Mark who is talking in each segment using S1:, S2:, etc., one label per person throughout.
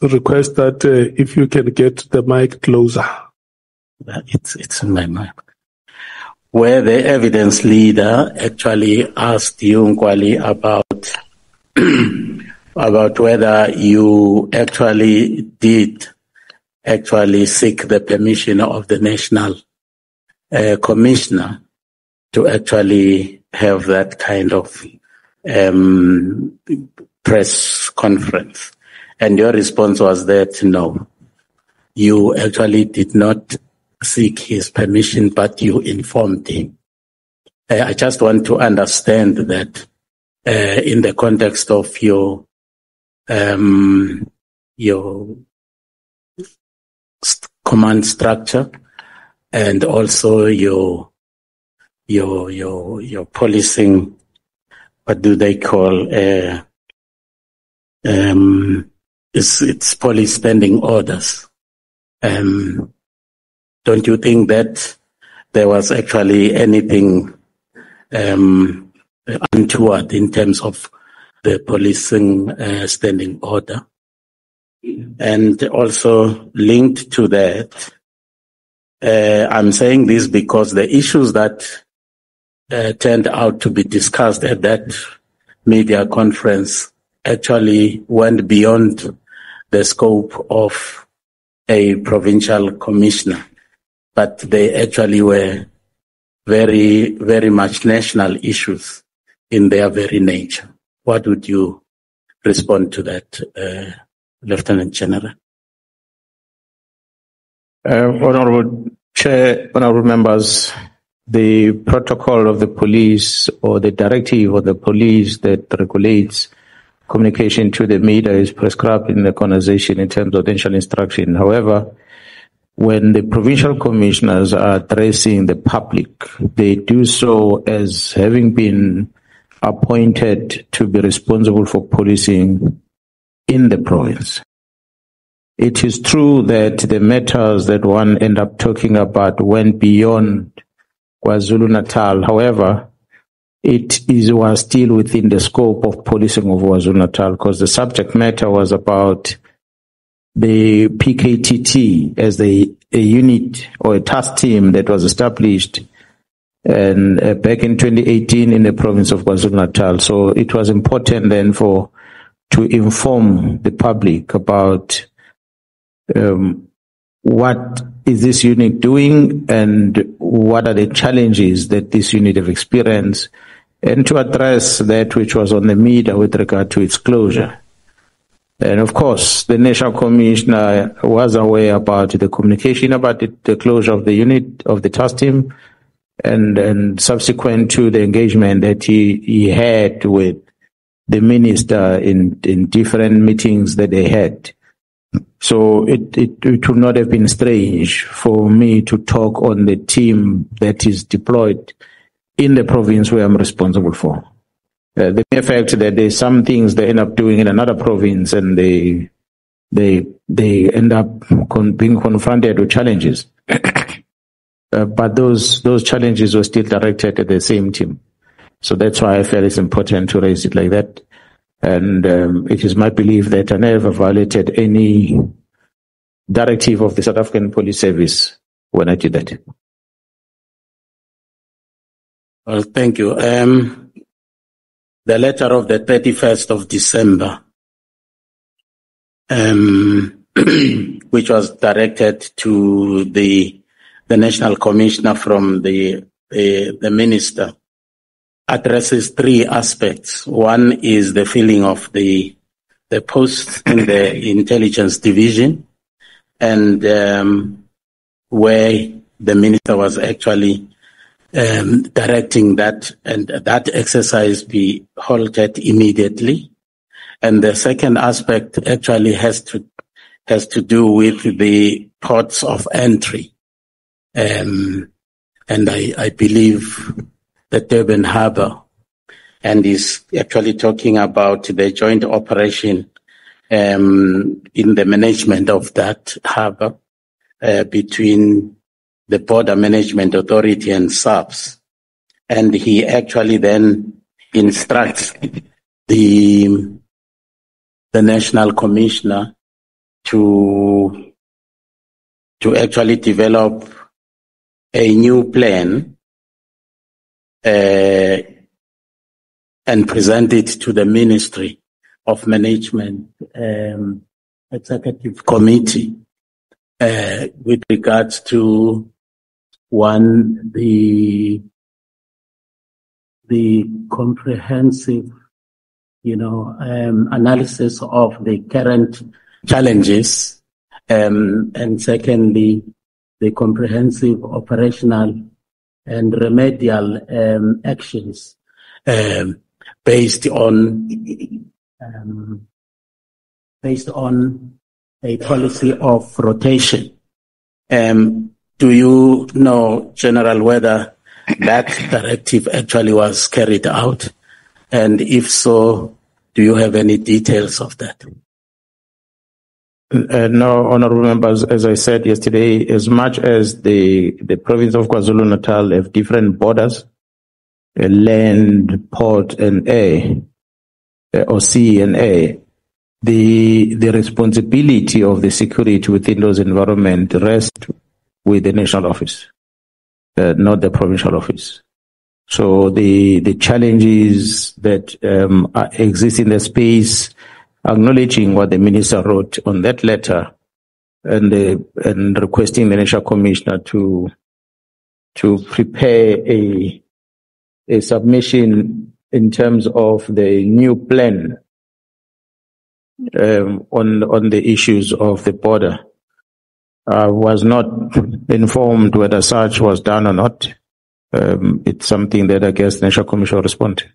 S1: request that if you can get the mic closer.
S2: It's in my mind. Where the evidence leader actually asked you, Mkhwanazi, about whether you actually did seek the permission of the national commissioner to actually have that kind of press conference. And your response was that no, you actually did not seek his permission, but you informed him. I just want to understand that in the context of your command structure and also your policing, what do they call it's police standing orders. Don't you think that there was actually anything untoward in terms of the policing standing order? And also linked to that, I'm saying this because the issues that turned out to be discussed at that media conference actually went beyond the scope of a provincial commissioner, but they actually were very, very much national issues in their very nature. What would you respond to that, Lieutenant General?
S3: Honorable Chair, honorable members, the protocol of the police or the directive of the police that regulates communication to the media is prescribed in the conversation in terms of initial instruction. However, when the provincial commissioners are addressing the public, they do so as having been appointed to be responsible for policing in the province. It is true that the matters that one end up talking about went beyond KwaZulu-Natal. However, was still within the scope of policing of KwaZulu-Natal because the subject matter was about the PKTT as a unit or a task team that was established and back in 2018 in the province of KwaZulu-Natal. So it was important then to inform the public about what is this unit doing and what are the challenges that this unit have experienced, and to address that which was on the media with regard to its closure. And of course, the National Commissioner was aware about the communication about the closure of the unit, of the task team, and subsequent to the engagement that he had with the minister in different meetings that they had. So it would not have been strange for me to talk on the team that is deployed in the province where I'm responsible for. The mere fact that there's some things they end up doing in another province and they end up being confronted with challenges. But those challenges were still directed at the same team. So that's why I felt it's important to raise it like that. And it is my belief that I never violated any directive of the South African Police Service when I did that.
S2: Well, thank you. The letter of the 31st of December, which was directed to the National Commissioner from the Minister, addresses three aspects. One is the filling of the posts in the Intelligence Division, and where the Minister was actually directing that, and that exercise be halted immediately. And the second aspect actually has to do with the ports of entry. And I believe the Durban Harbour, and is actually talking about the joint operation in the management of that harbour between the Border Management Authority and SAPS. And he actually then instructs the National Commissioner to actually develop a new plan and present it to the Ministry of Management Executive Committee with regards to one, the comprehensive, analysis of the current challenges, and secondly, the comprehensive operational and remedial actions based on a policy of rotation. Do you know, General, whether that directive actually was carried out? And if so, do you have any details of that?
S3: No, honorable members, as I said yesterday, as much as the province of KwaZulu-Natal have different borders, land, port and air, or sea and air, the responsibility of the security within those environments rests with the national office, not the provincial office. So the challenges that exist in the space, acknowledging what the minister wrote on that letter, and requesting the national commissioner to prepare a submission in terms of the new plan on the issues of the border. Was not informed whether such was done or not. It's something that I guess the National Commission will respond to.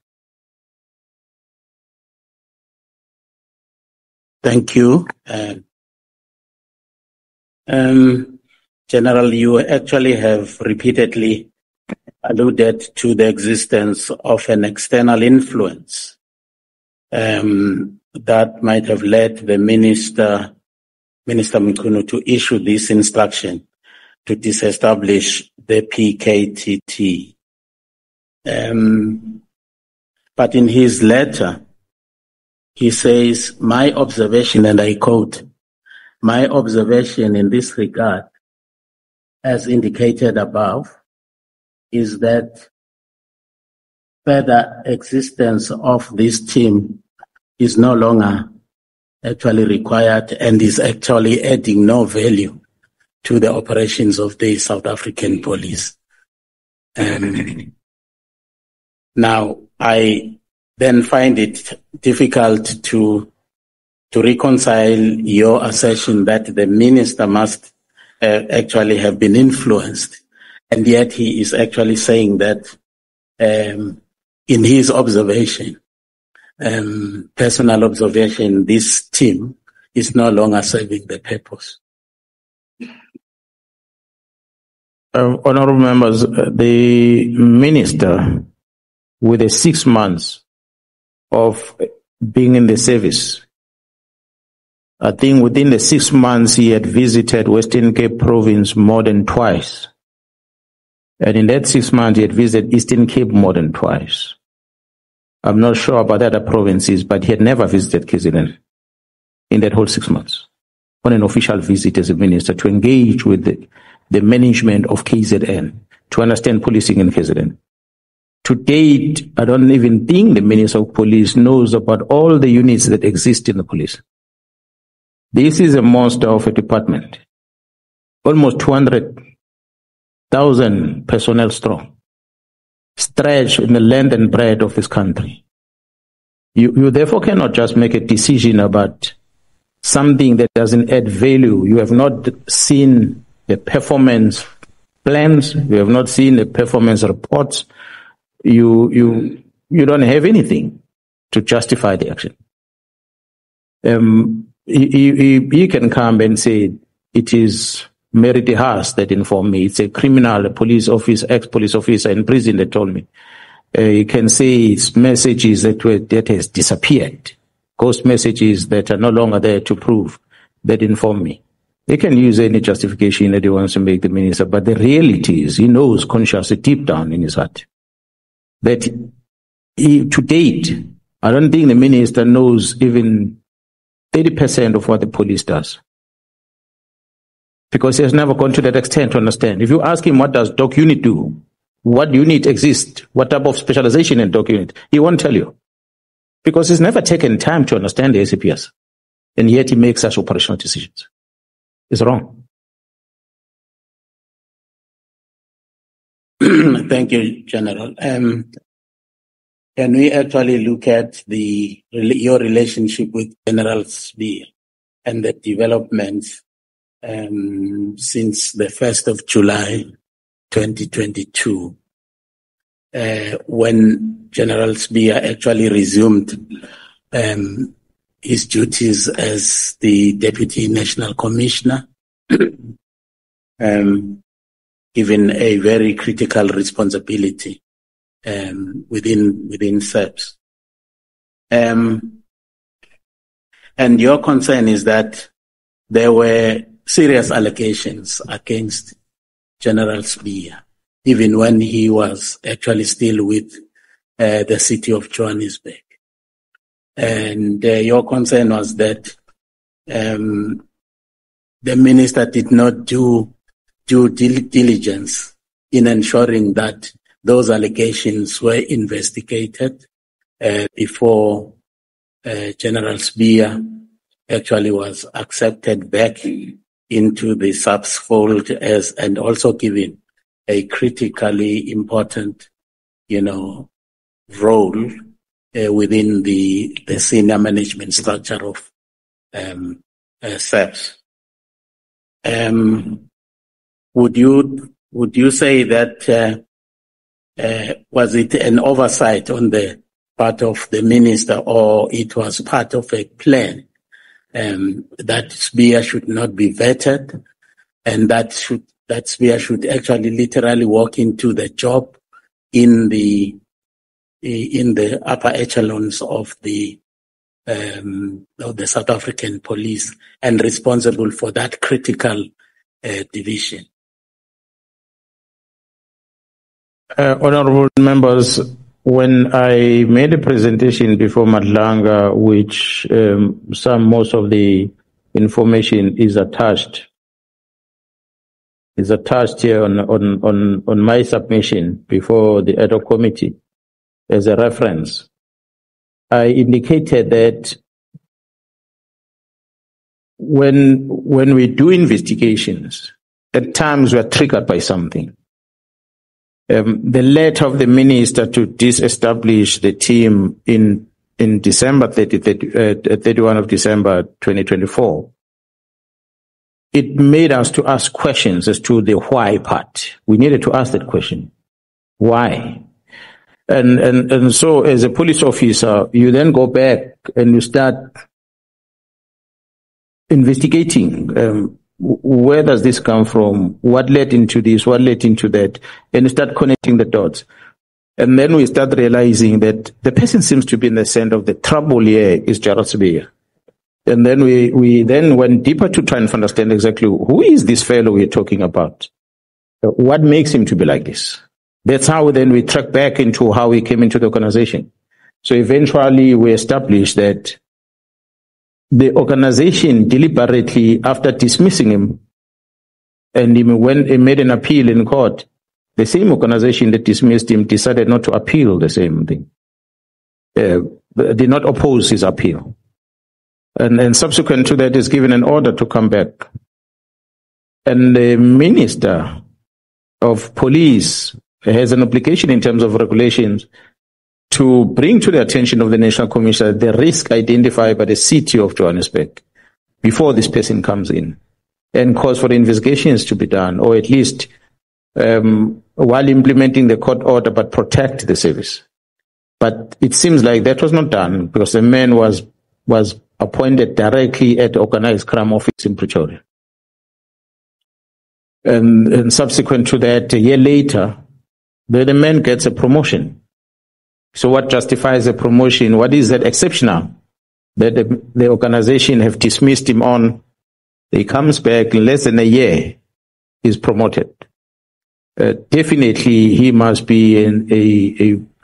S2: Thank you. General, you actually have repeatedly alluded to the existence of an external influence that might have led the Minister Mkhwanazi to issue this instruction to disestablish the PKTT. But in his letter, he says, my observation, and I quote, my observation in this regard, as indicated above, is that further existence of this team is no longer actually required and is actually adding no value to the operations of the South African police. Now, I then find it difficult to reconcile your assertion that the minister must actually have been influenced, and yet he is actually saying that in his observation, personal observation, this team is no longer serving the purpose.
S3: Honorable members, the minister, with the 6 months of being in the service, I think within the 6 months he had visited Western Cape province more than twice. And in that 6 months he had visited Eastern Cape more than twice. I'm not sure about other provinces, but he had never visited KZN in that whole 6 months on an official visit as a minister to engage with the management of KZN, to understand policing in KZN. To date, I don't even think the Minister of Police knows about all the units that exist in the police. This is a monster of a department, almost 200,000 personnel strong, stretched in the length and breadth of this country. You therefore cannot just make a decision about something that doesn't add value. You have not seen the performance plans. You have not seen the performance reports. You don't have anything to justify the action. He can come and say it is Mary DeHaas that informed me. It's a criminal, a police officer, ex-police officer in prison that told me. You can say it's messages that has disappeared, ghost messages that are no longer there to prove that inform me. They can use any justification that he wants to make the minister, but the reality is he knows consciously deep down in his heart that to date, I don't think the minister knows even 30% of what the police does. because he has never gone to that extent to understand. If you ask him, what does doc unit do? What unit exists? What type of specialization in doc unit? He won't tell you, because he's never taken time to understand the SAPS, and yet he makes such operational decisions. It's wrong.
S2: Thank you, General. Can we actually look at your relationship with General Spear and the developments since the 1st of July 2022, when General Spear actually resumed his duties as the Deputy National Commissioner, given a very critical responsibility within SAPS. And your concern is that there were serious allegations against General Spear, even when he was actually still with the city of Johannesburg. And your concern was that the minister did not do due diligence in ensuring that those allegations were investigated before General Spear actually was accepted back into the SAPS fold and also given a critically important, role within the senior management structure of SAPS. Would you say that was it an oversight on the part of the minister, or it was part of a plan that Spear should not be vetted, and that Spear should actually literally walk into the job in the upper echelons of the South African police and responsible for that critical division?
S3: Honorable members, when I made a presentation before Madlanga, which most of the information is attached here on my submission before the ad hoc committee as a reference, I indicated that when we do investigations, at times we are triggered by something. The letter of the minister to disestablish the team in December 31 of December 2024, it made us to ask questions as to the why part. We needed to ask that question. Why? And so as a police officer, you then go back and you start investigating. Where does this come from? What led into this? What led into that? And you start connecting the dots. And then we start realizing that the person seems to be in the center of the trouble here is Gerald Spear. And then we then went deeper to try and understand exactly who is this fellow we're talking about? What makes him to be like this? That's how then we track back into how he came into the organization. So eventually we established that the organization deliberately, after dismissing him, and when he made an appeal in court, the same organization that dismissed him decided not to appeal the same thing, did not oppose his appeal. And subsequent to that is given an order to come back. And the Minister of Police has an obligation in terms of regulations to bring to the attention of the National Commissioner the risk identified by the city of Johannesburg before this person comes in, and calls for investigations to be done, or at least while implementing the court order, but protect the service. But it seems like that was not done, because the man was appointed directly at the organized crime office in Pretoria. And subsequent to that, a year later, the man gets a promotion. So what justifies a promotion? What is that exceptional that the organization have dismissed him on? He comes back in less than a year, is promoted. Definitely he must be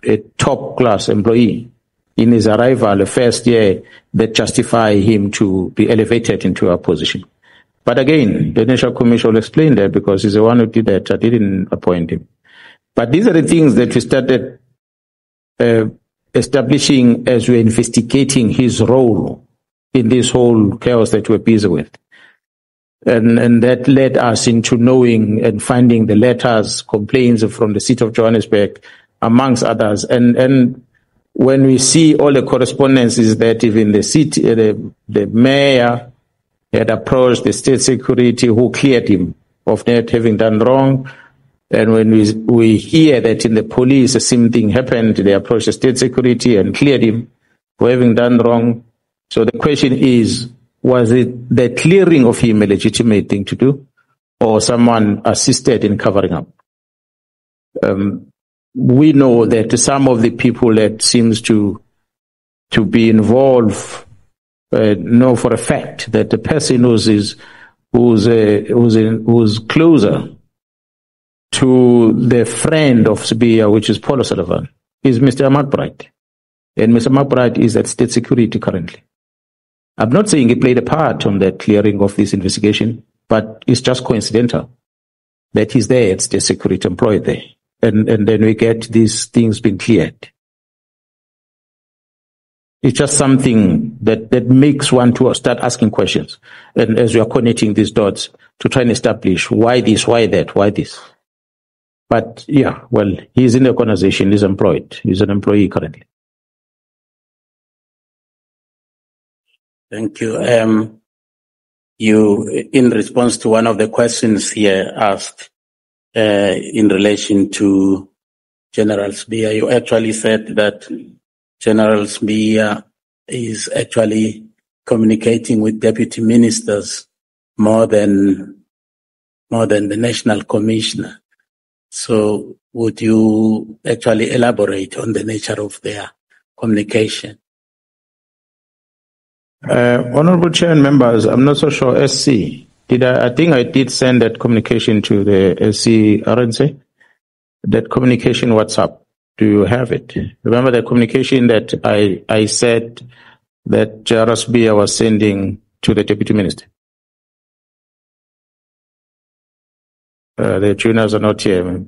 S3: a top class employee in his arrival the first year that justify him to be elevated into a position. But again, the National Commission will explain that because he's the one who did that. I didn't appoint him. But these are the things that we started establishing as we're investigating his role in this whole chaos that we're busy with. And that led us into knowing and finding the letters, complaints from the city of Johannesburg, amongst others. And when we see all the correspondences that even the city, the mayor had approached the state security who cleared him of not having done wrong. And when we hear that in the police the same thing happened, they approached the state security and cleared him for having done wrong. So the question is, was it the clearing of him a legitimate thing to do, or someone assisted in covering up? We know that some of the people that seems to be involved know for a fact that the person who's closer to the friend of Sibiya, which is Paul O'Sullivan, is Mr. McBride. And Mr. McBride is at state security currently. I'm not saying he played a part on the clearing of this investigation, but it's just coincidental that he's there at state security, employed there. And then we get these things being cleared. It's just something that makes one to start asking questions. And as we are connecting these dots to try and establish why this, why that, why this. But yeah, well, he's in the organization, he's employed. He's an employee currently.
S2: Thank you. You, in response to one of the questions here asked, in relation to General Sibiya, you actually said that General Sibiya is actually communicating with deputy ministers more than the National Commissioner. So would you actually elaborate on the nature of their communication?
S3: Honorable Chair and members, I'm not so sure. SC, I think I did send that communication to the SC RNC. That communication WhatsApp. Do you have it? Remember the communication that I said that General Sibiya was sending to the Deputy Minister? The tuners are not here.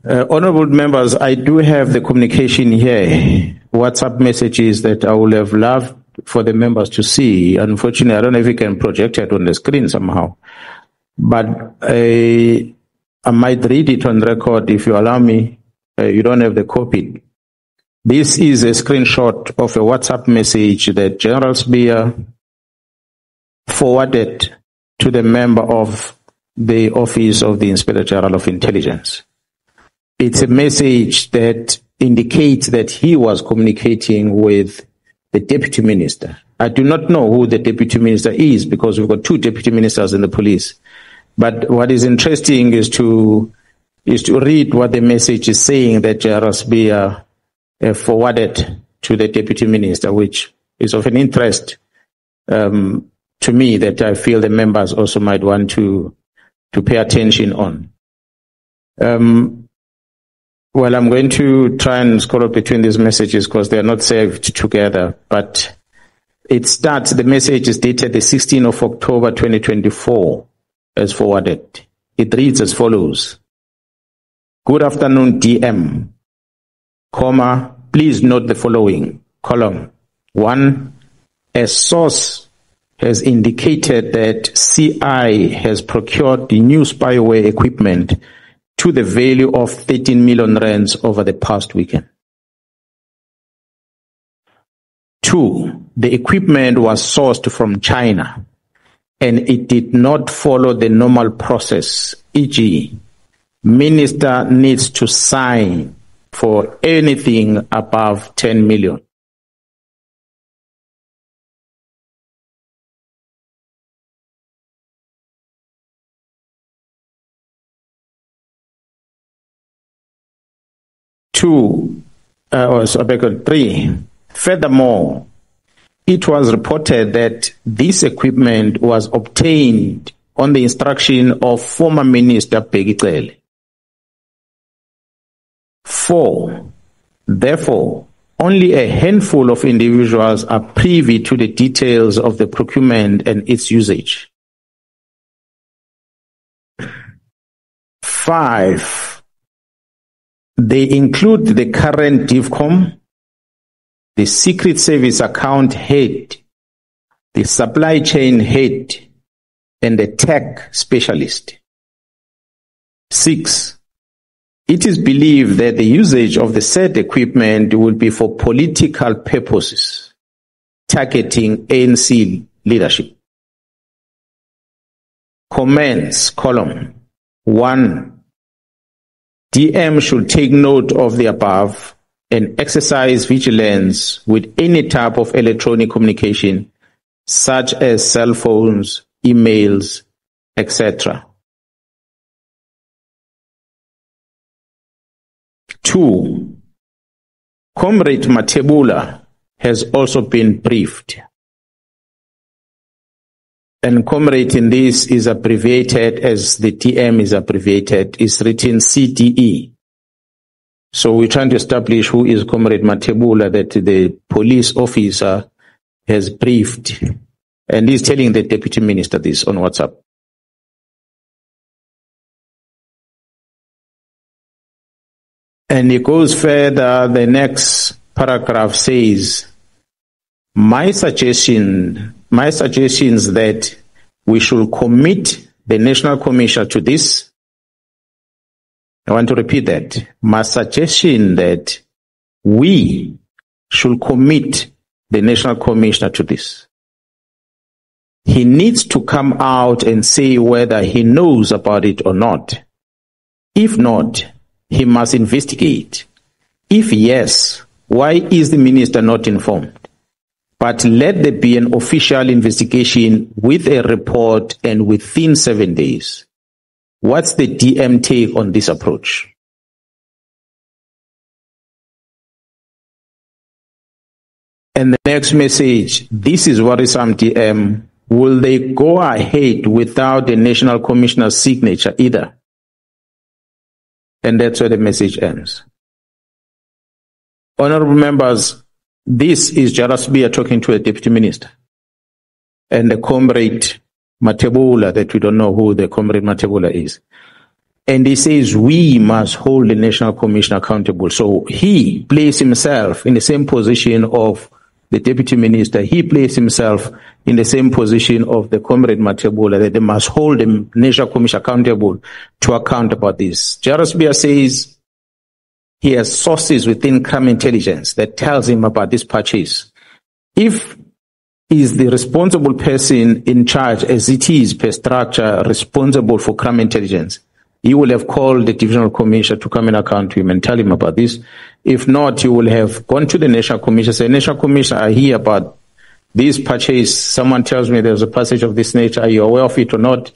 S3: Honorable members, I do have the communication here. WhatsApp messages that I would have loved for the members to see. Unfortunately, I don't know if you can project it on the screen somehow. But I might read it on record if you allow me. You don't have the copy. This is a screenshot of a WhatsApp message that General Sibiya forwarded to the member of the Office of the Inspector General of Intelligence. It's a message that indicates that he was communicating with the Deputy Minister. I do not know who the Deputy Minister is because we've got two Deputy Ministers in the police. But what is interesting is to read what the message is saying that General Sibiya forwarded to the Deputy Minister, which is of an interest to me that I feel the members also might want to pay attention on. Well, I'm going to try and scroll between these messages because they are not saved together, but it starts, the message is dated the 16th of October 2024 as forwarded. It reads as follows. Good afternoon, DM, comma, please note the following, column 1, a source has indicated that CI has procured the new spyware equipment to the value of 13 million rands over the past weekend. 2, the equipment was sourced from China and it did not follow the normal process, e.g., minister needs to sign for anything above 10 million. Three. Furthermore, it was reported that this equipment was obtained on the instruction of former Minister Peggy. 4. Therefore, only a handful of individuals are privy to the details of the procurement and its usage. 5, they include the current DIVCOM, the Secret Service account head, the supply chain head, and the tech specialist. 6, it is believed that the usage of the said equipment will be for political purposes, targeting ANC leadership. Comments, column 1. DM should take note of the above and exercise vigilance with any type of electronic communication, such as cell phones, emails, etc. 2. Comrade Matebula has also been briefed. And comrade in this is abbreviated as the DM is abbreviated, is written CDE. So we're trying to establish who is Comrade Matebula that the police officer has briefed. And he's telling the deputy minister this on WhatsApp. And he goes further, the next paragraph says, my suggestions that we should commit the National Commissioner to this. I want to repeat that. My suggestion that we should commit the National Commissioner to this. He needs to come out and say whether he knows about it or not. If not, he must investigate. If yes, why is the minister not informed? But let there be an official investigation with a report and within 7 days. What's the DM take on this approach? And the next message, this is worrisome DM. Will they go ahead without the National Commissioner's signature either? And that's where the message ends. Honorable members, this is Jarasbia talking to a deputy minister. And the comrade Matebula, that we don't know who the comrade Matebula is. And he says we must hold the National Commission accountable. So he placed himself in the same position of the deputy minister. He placed himself in the same position of the comrade Matebula, that they must hold the National Commission accountable to account about this. Jarasbia says he has sources within crime intelligence that tells him about this purchase. If he is the responsible person in charge, as it is per structure responsible for crime intelligence, he will have called the divisional commissioner to come and account to him and tell him about this. If not, he will have gone to the National Commission, say, National Commissioner, I hear about this purchase. Someone tells me there's a passage of this nature. Are you aware of it or not?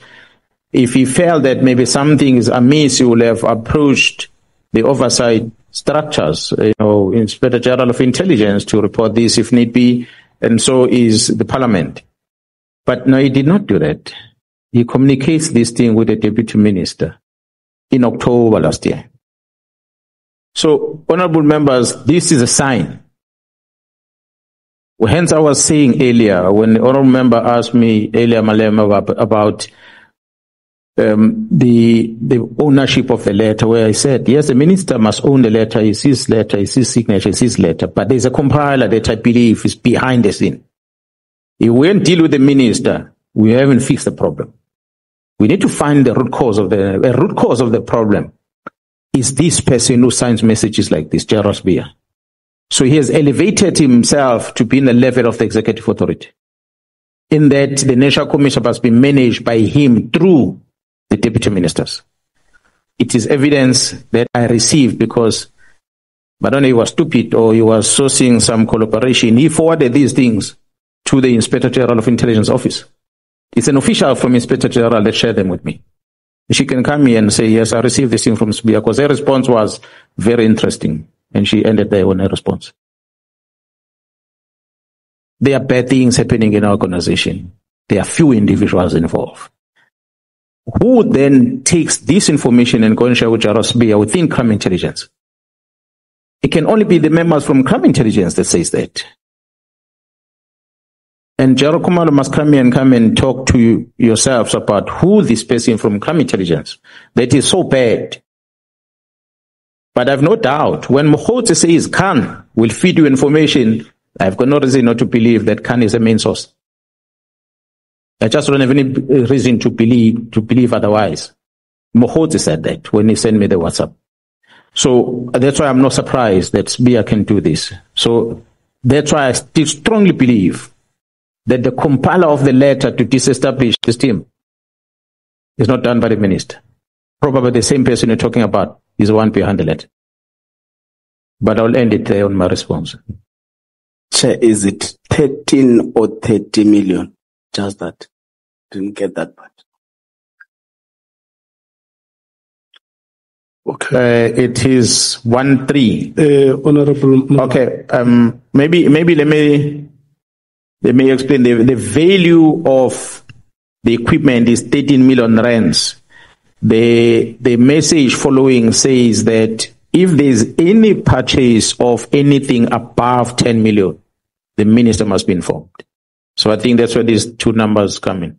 S3: If he felt that maybe something is amiss, he will have approached the oversight structures, Inspector General of Intelligence to report this if need be, and so is the Parliament. But no, he did not do that. He communicates this thing with the Deputy Minister in October last year. So, honorable members, this is a sign. Hence, I was saying earlier, when the honorable member asked me earlier, Malema, about the ownership of the letter, where I said, yes, the minister must own the letter, it's his letter, it's his signature, it's his letter, but there's a compiler that I believe is behind the scene. If we don't deal with the minister, we haven't fixed the problem. We need to find the root cause of the problem. Is this person who signs messages like this, Jaros Bia? So he has elevated himself to be in the level of the executive authority, in that the National Commission must be managed by him through the deputy ministers. It is evidence that I received because, I don't know, he was stupid or he was sourcing some collaboration. He forwarded these things to the Inspector General of Intelligence Office. It's an official from Inspector General that shared them with me. She can come here and say, yes, I received this thing from Sbia, because her response was very interesting. And she ended there on her response. There are bad things happening in our organization. There are few individuals involved. Who then takes this information and go and share with Jaros Bia within crime intelligence? It can only be the members from crime intelligence that says that. And General Khumalo must come and talk to yourselves about who this person from crime intelligence that is so bad. But I've no doubt when Mkhwanazi says Khan will feed you information, I've got no reason not to believe that Khan is a main source. I just don't have any reason to believe otherwise. Mkhwanazi said that when he sent me the WhatsApp. So that's why I'm not surprised that Sbia can do this. So that's why I still strongly believe that the compiler of the letter to disestablish this team is not done by the minister. Probably the same person you're talking about is the one behind the letter. But I'll end it there on my response.
S4: Chair, is it 13 or 30 million? Just that. Didn't get that part.
S1: Okay.
S3: It is 1-3.
S1: Honorable.
S3: Okay. Maybe let me explain. The value of the equipment is 13 million rands. The message following says that if there's any purchase of anything above 10 million, the minister must be informed. So I think that's where these two numbers come in.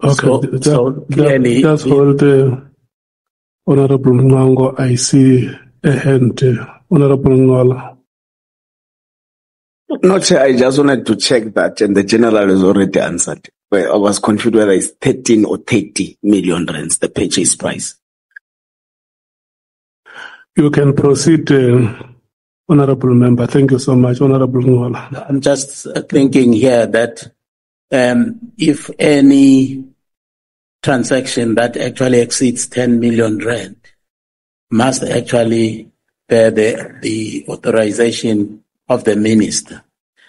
S1: Okay,
S2: so clearly,
S1: that's all the Honorable Ngango. I see a hand, Honorable Ngola.
S4: No, Chair, I just wanted to check that, and the general has already answered. I was confused whether it's 13 or 30 million rands, the purchase price.
S1: You can proceed, Honorable Member. Thank you so much, Honorable Ngola.
S2: I'm just thinking here that if any transaction that actually exceeds 10 million rand must actually bear the authorization of the minister.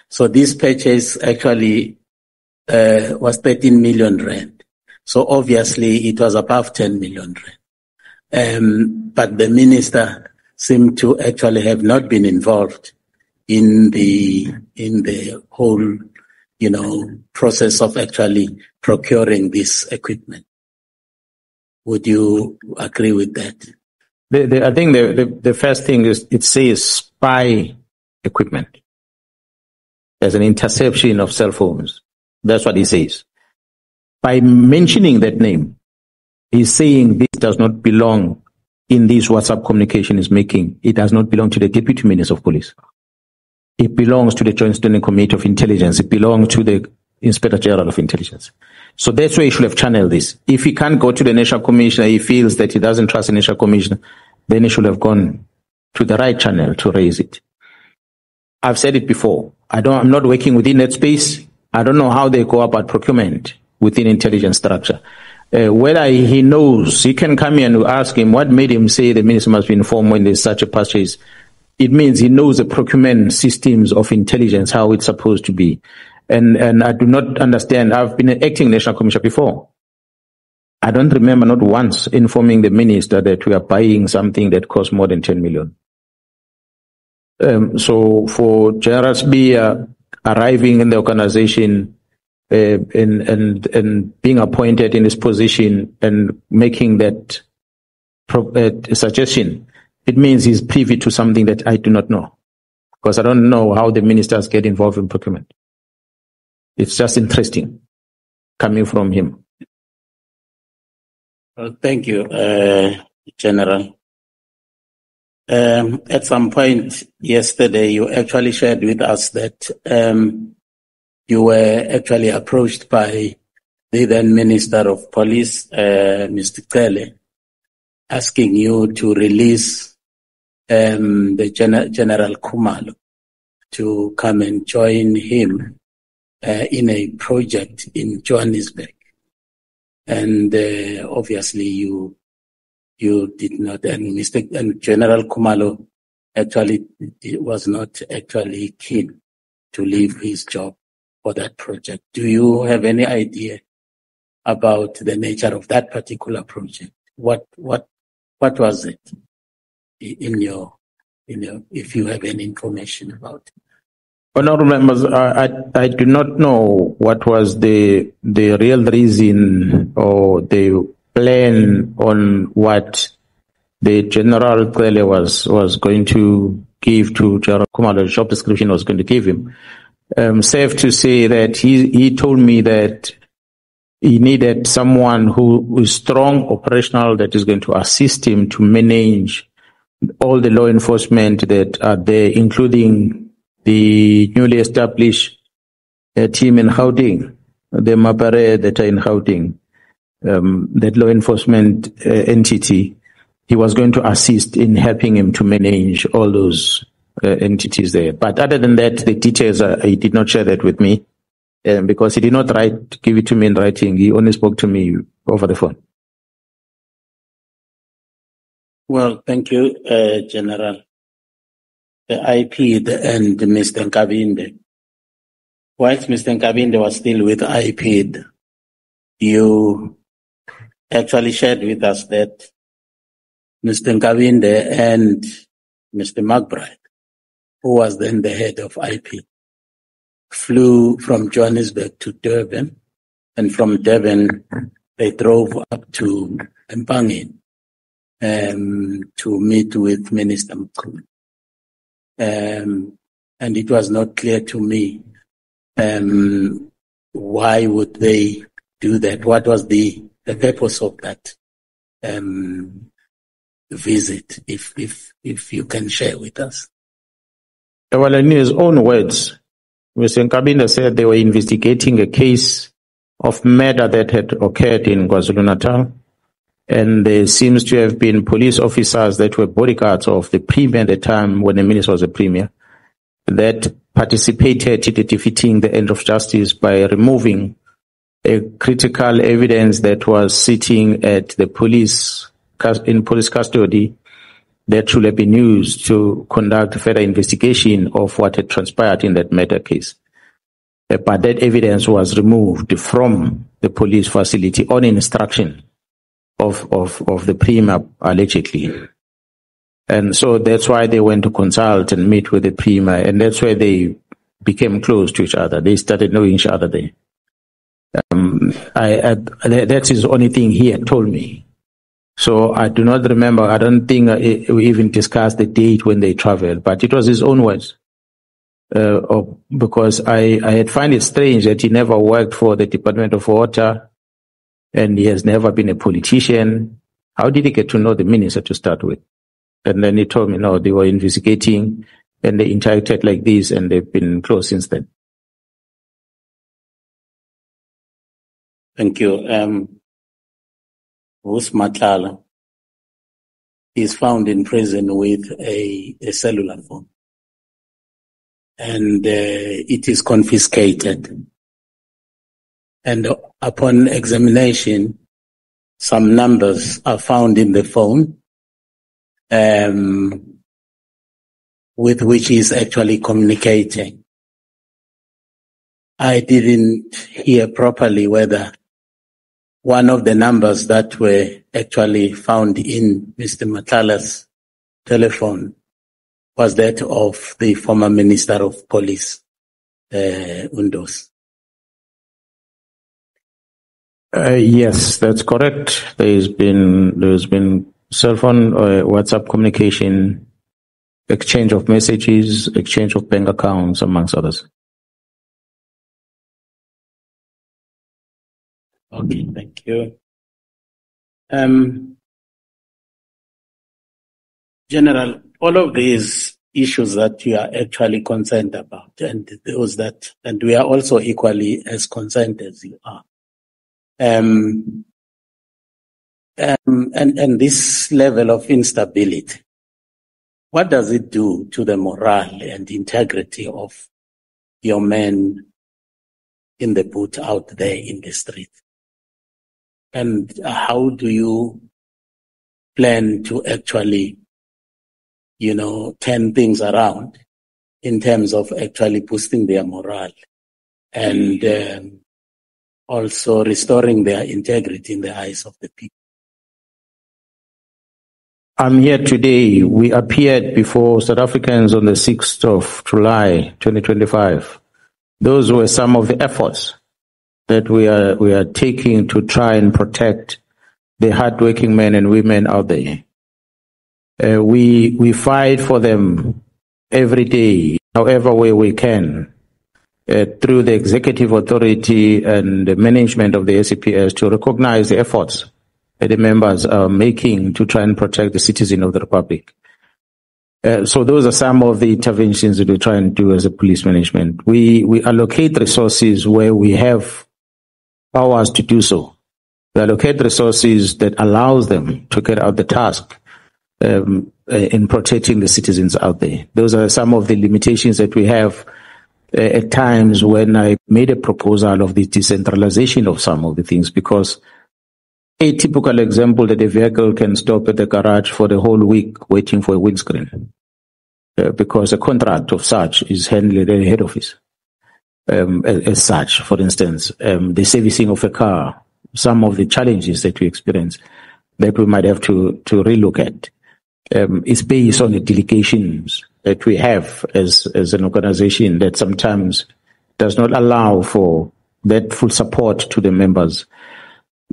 S2: So this purchase actually was 13 million rand. So obviously it was above 10 million rand. But the minister seemed to actually have not been involved in the whole, process of actually procuring this equipment. Would you agree with that?
S3: I think the first thing is it says spy equipment as an interception of cell phones. That's what he says. By mentioning that name, he's saying this does not belong in this WhatsApp communication is making. It does not belong to the Deputy Minister of Police. It belongs to the Joint Standing Committee of Intelligence. It belongs to the Inspector General of Intelligence. So that's where he should have channeled this. If he can't go to the National Commissioner, he feels that he doesn't trust the National Commissioner, then he should have gone to the right channel to raise it. I've said it before. I'm not working within that space. I don't know how they go about procurement within intelligence structure. Whether he knows, he can come here and ask him what made him say the minister must be informed when there's such a purchase. It means he knows the procurement systems of intelligence, how it's supposed to be. And I do not understand. I've been an acting national commissioner before. I don't remember not once informing the minister that we are buying something that costs more than 10 million. So for General Sbia arriving in the organization and being appointed in this position and making that suggestion, it means he's privy to something that I do not know, because I don't know how the ministers get involved in procurement. It's just interesting coming from him.
S2: Well, thank you, General. At some point yesterday, you actually shared with us that you were actually approached by the then Minister of Police, Mr. Kele, asking you to release the General Khumalo to come and join him in a project in Johannesburg. And obviously you did not, and General Khumalo actually was not actually keen to leave his job for that project. Do you have any idea about the nature of that particular project? What was it in your, if you have any information about it?
S3: Honourable members, I do not know what was the real reason or the plan on what the general clearly was going to give to General Khumalo, the job description was going to give him. Safe to say that he told me that he needed someone who is strong, operational, that is going to assist him to manage all the law enforcement that are there, including the newly established team in Gauteng, the Mapare that are in Gauteng, that law enforcement entity. He was going to assist in helping him to manage all those entities there. But other than that, the details, he did not share that with me because he did not give it to me in writing. He only spoke to me over the phone.
S2: Well, thank you, General. The IP and Mr. Nkabinde. Whilst Mr. Nkabinde was still with IP, you actually shared with us that Mr. Nkabinde and Mr. McBride, who was then the head of IP, flew from Johannesburg to Durban, and from Durban they drove up to Mpangi to meet with Minister Mkhwanazi. And it was not clear to me why would they do that? What was the purpose of that visit, if you can share with us?
S3: Well, in his own words, Mr. Nkabinde said they were investigating a case of murder that had occurred in KwaZulu-Natal, and there seems to have been police officers that were bodyguards of the premier at the time when the minister was a premier that participated in defeating the end of justice by removing a critical evidence that was sitting at the police in police custody that should have been used to conduct further investigation of what had transpired in that murder case. But that evidence was removed from the police facility on instruction of the premier, allegedly. And so that's why they went to consult and meet with the premier, and that's where they became close to each other. They started knowing each other there. That is the only thing he had told me. So I do not remember. I don't think we even discussed the date when they traveled, but it was his own words. Because I had find it strange that he never worked for the Department of Water and he has never been a politician. How did he get to know the minister to start with? And then he told me, no, they were investigating and they interacted like this and they've been close since then.
S2: Thank you. Who's Matala is found in prison with a cellular phone. And it is confiscated. And upon examination, some numbers are found in the phone with which he is actually communicating. I didn't hear properly whether one of the numbers that were actually found in Mr. Matala's telephone was that of the former Minister of Police, Undos.
S3: Yes, that's correct. There's been cell phone, WhatsApp communication, exchange of messages, exchange of bank accounts, amongst others.
S2: Okay, thank you. General, all of these issues that you are actually concerned about, and we are also equally as concerned as you are. And this level of instability, what does it do to the morale and integrity of your men in the boot out there in the street? And how do you plan to actually, turn things around in terms of actually boosting their morale and also restoring their integrity in the eyes of the people?
S3: I'm here today. We appeared before South Africans on the 6th of July, 2025. Those were some of the efforts that we are taking to try and protect the hardworking men and women out there. We fight for them every day, however way we can, through the executive authority and the management of the SAPS to recognize the efforts that the members are making to try and protect the citizen of the Republic. So those are some of the interventions that we try and do as a police management. We allocate resources where we have powers to do so. We allocate resources that allows them to carry out the task in protecting the citizens out there. Those are some of the limitations that we have at times when I made a proposal of the decentralization of some of the things, because a typical example that a vehicle can stop at the garage for the whole week waiting for a windscreen because a contract of such is handled at the head office. As such, for instance, the servicing of a car, some of the challenges that we experience that we might have to relook at is based on the delegations that we have as an organization that sometimes does not allow for that full support to the members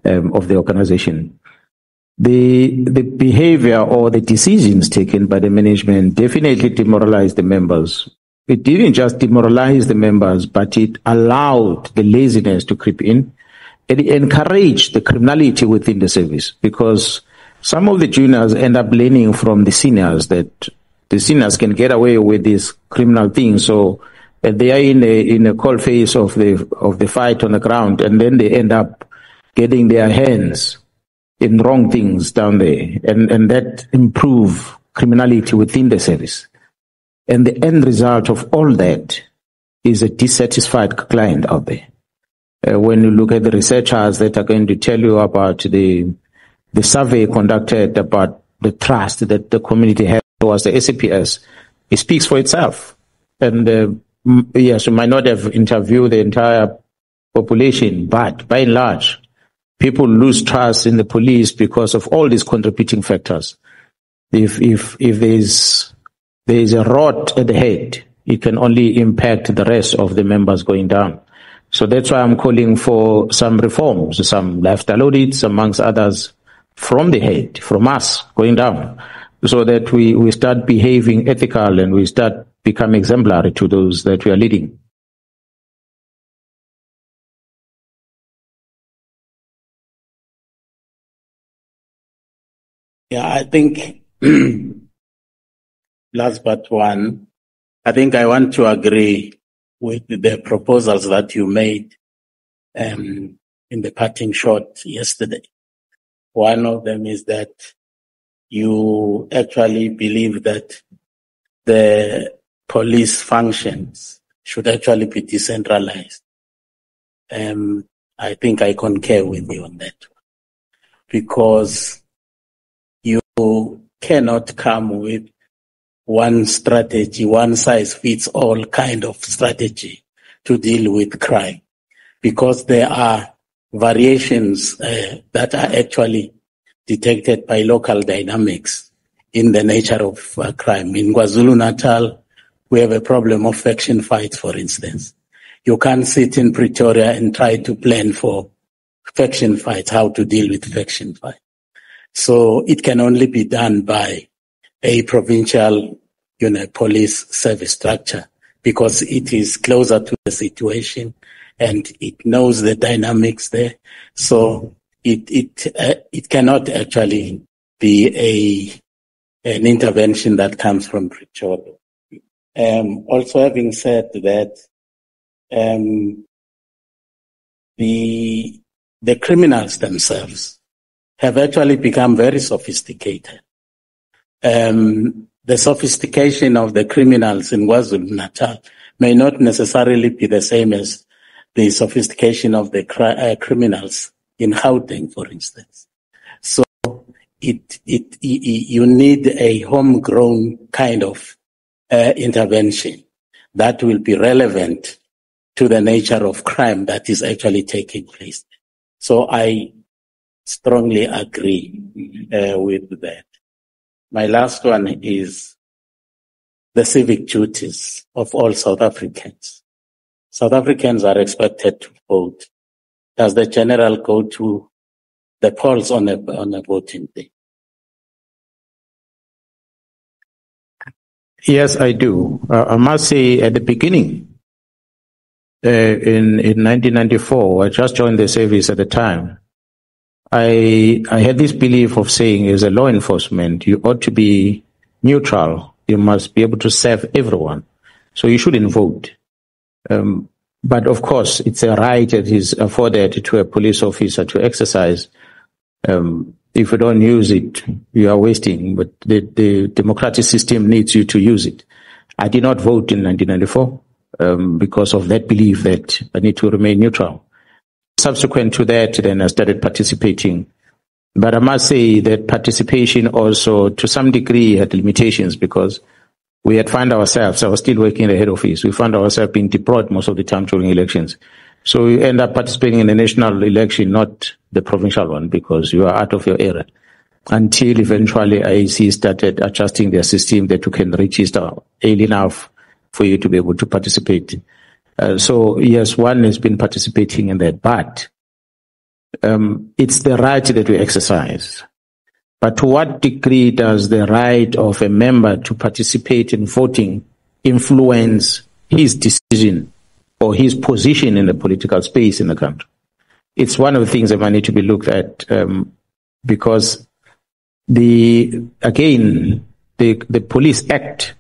S3: of the organization. The behavior or the decisions taken by the management definitely demoralized the members. It didn't just demoralize the members, but it allowed the laziness to creep in. It encouraged the criminality within the service, because some of the juniors end up learning from the seniors that the seniors can get away with these criminal things. So they are in a cold face of the fight on the ground, and then they end up getting their hands in wrong things down there, and that improve criminality within the service. And the end result of all that is a dissatisfied client out there. When you look at the researchers that are going to tell you about the survey conducted about the trust that the community has towards the SAPS, it speaks for itself. And yes, we might not have interviewed the entire population, but by and large, people lose trust in the police because of all these contributing factors. If there's a rot at the head, it can only impact the rest of the members going down. So that's why I'm calling for some reforms, some lifestyle audits, amongst others, from the head, from us going down, so that we start behaving ethical and we start becoming exemplary to those that we are leading.
S2: Yeah, I think last but one, I think I want to agree with the proposals that you made in the parting shot yesterday. One of them is that you actually believe that the police functions should actually be decentralized. I think I concur with you on that, because you cannot come with one strategy, one size fits all kind of strategy to deal with crime, because there are variations that are actually detected by local dynamics in the nature of crime. In KwaZulu-Natal, we have a problem of faction fights, for instance. You can't sit in Pretoria and try to plan for faction fights, how to deal with faction fights. So it can only be done by a provincial, police service structure, because it is closer to the situation and it knows the dynamics there. So it cannot actually be an intervention that comes from Pretoria. Also, having said that, the criminals themselves have actually become very sophisticated. The sophistication of the criminals in KwaZulu-Natal may not necessarily be the same as the sophistication of the criminals in Gauteng, for instance. So you need a homegrown kind of intervention that will be relevant to the nature of crime that is actually taking place. So I strongly agree with that. My last one is the civic duties of all South Africans. South Africans are expected to vote. Does the general go to the polls on a voting day?
S3: Yes, I do. I must say, at the beginning, in 1994, I just joined the service at the time. I had this belief of saying, as a law enforcement, you ought to be neutral. You must be able to serve everyone. So you shouldn't vote. But of course, it's a right that is afforded to a police officer to exercise. If you don't use it, you are wasting. But the democratic system needs you to use it. I did not vote in 1994 because of that belief that I need to remain neutral. Subsequent to that, then I started participating. But I must say that participation also, to some degree, had limitations because we had found ourselves, I was still working in the head office, we found ourselves being deployed most of the time during elections. So we end up participating in the national election, not the provincial one, because you are out of your area. Until eventually IEC started adjusting their system that you can register early enough for you to be able to participate. So yes, one has been participating in that, but it's the right that we exercise. But to what degree does the right of a member to participate in voting influence his decision or his position in the political space in the country? It's one of the things that might need to be looked at because the Police Act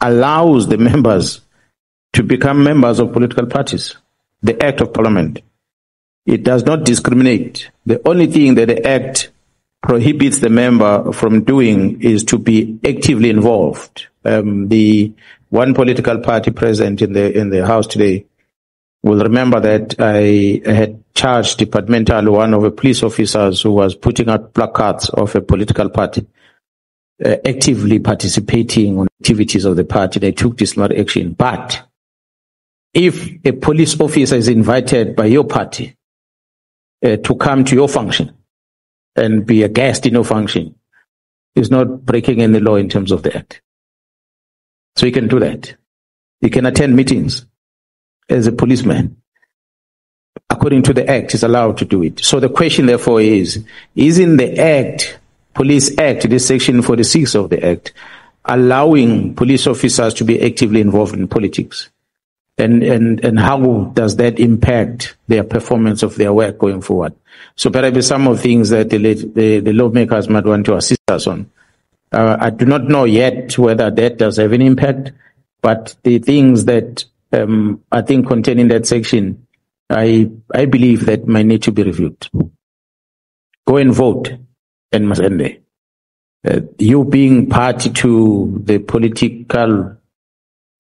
S3: allows the members to become members of political parties. The Act of Parliament. It does not discriminate. The only thing that the Act prohibits the member from doing is to be actively involved. The one political party present in the House today will remember that I had charged departmental one of the police officers who was putting out placards of a political party, actively participating on activities of the party. They took disciplinary action. But if a police officer is invited by your party to come to your function and be a guest in your function, is not breaking any law in terms of the Act. So you can do that. You can attend meetings as a policeman. According to the Act, is allowed to do it. So the question, therefore, is in the Act, Police Act, this section 46 of the Act, allowing police officers to be actively involved in politics? And how does that impact their performance of their work going forward? So perhaps some of the things that the lawmakers might want to assist us on. I do not know yet whether that does have an impact, but the things that I think contained in that section, I believe that might need to be reviewed. Go and vote and must end there. You being party to the political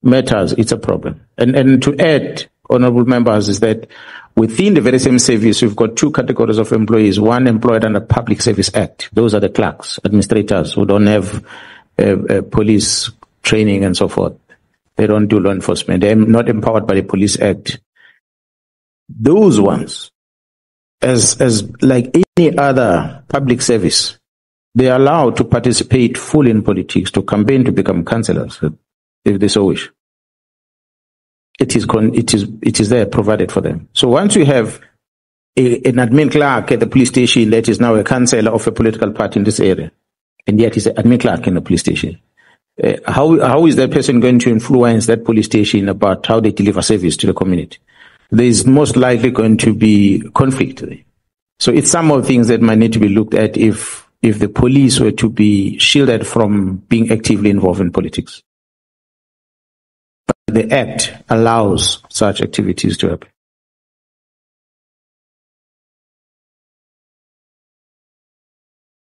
S3: matters, it's a problem. And to add, honorable members, is that within the very same service, we've got two categories of employees. One employed under Public Service Act. Those are the clerks, administrators who don't have police training and so forth. They don't do law enforcement. They're not empowered by the Police Act. Those ones, as like any other public service, they are allowed to participate fully in politics, to campaign to become councillors, if they so wish. It is there provided for them. So once you have an admin clerk at the police station that is now a councillor of a political party in this area, and yet is an admin clerk in the police station, how is that person going to influence that police station about how they deliver service to the community? There is most likely going to be conflict there. So it's some of the things that might need to be looked at if the police were to be shielded from being actively involved in politics. But the Act allows such activities to happen.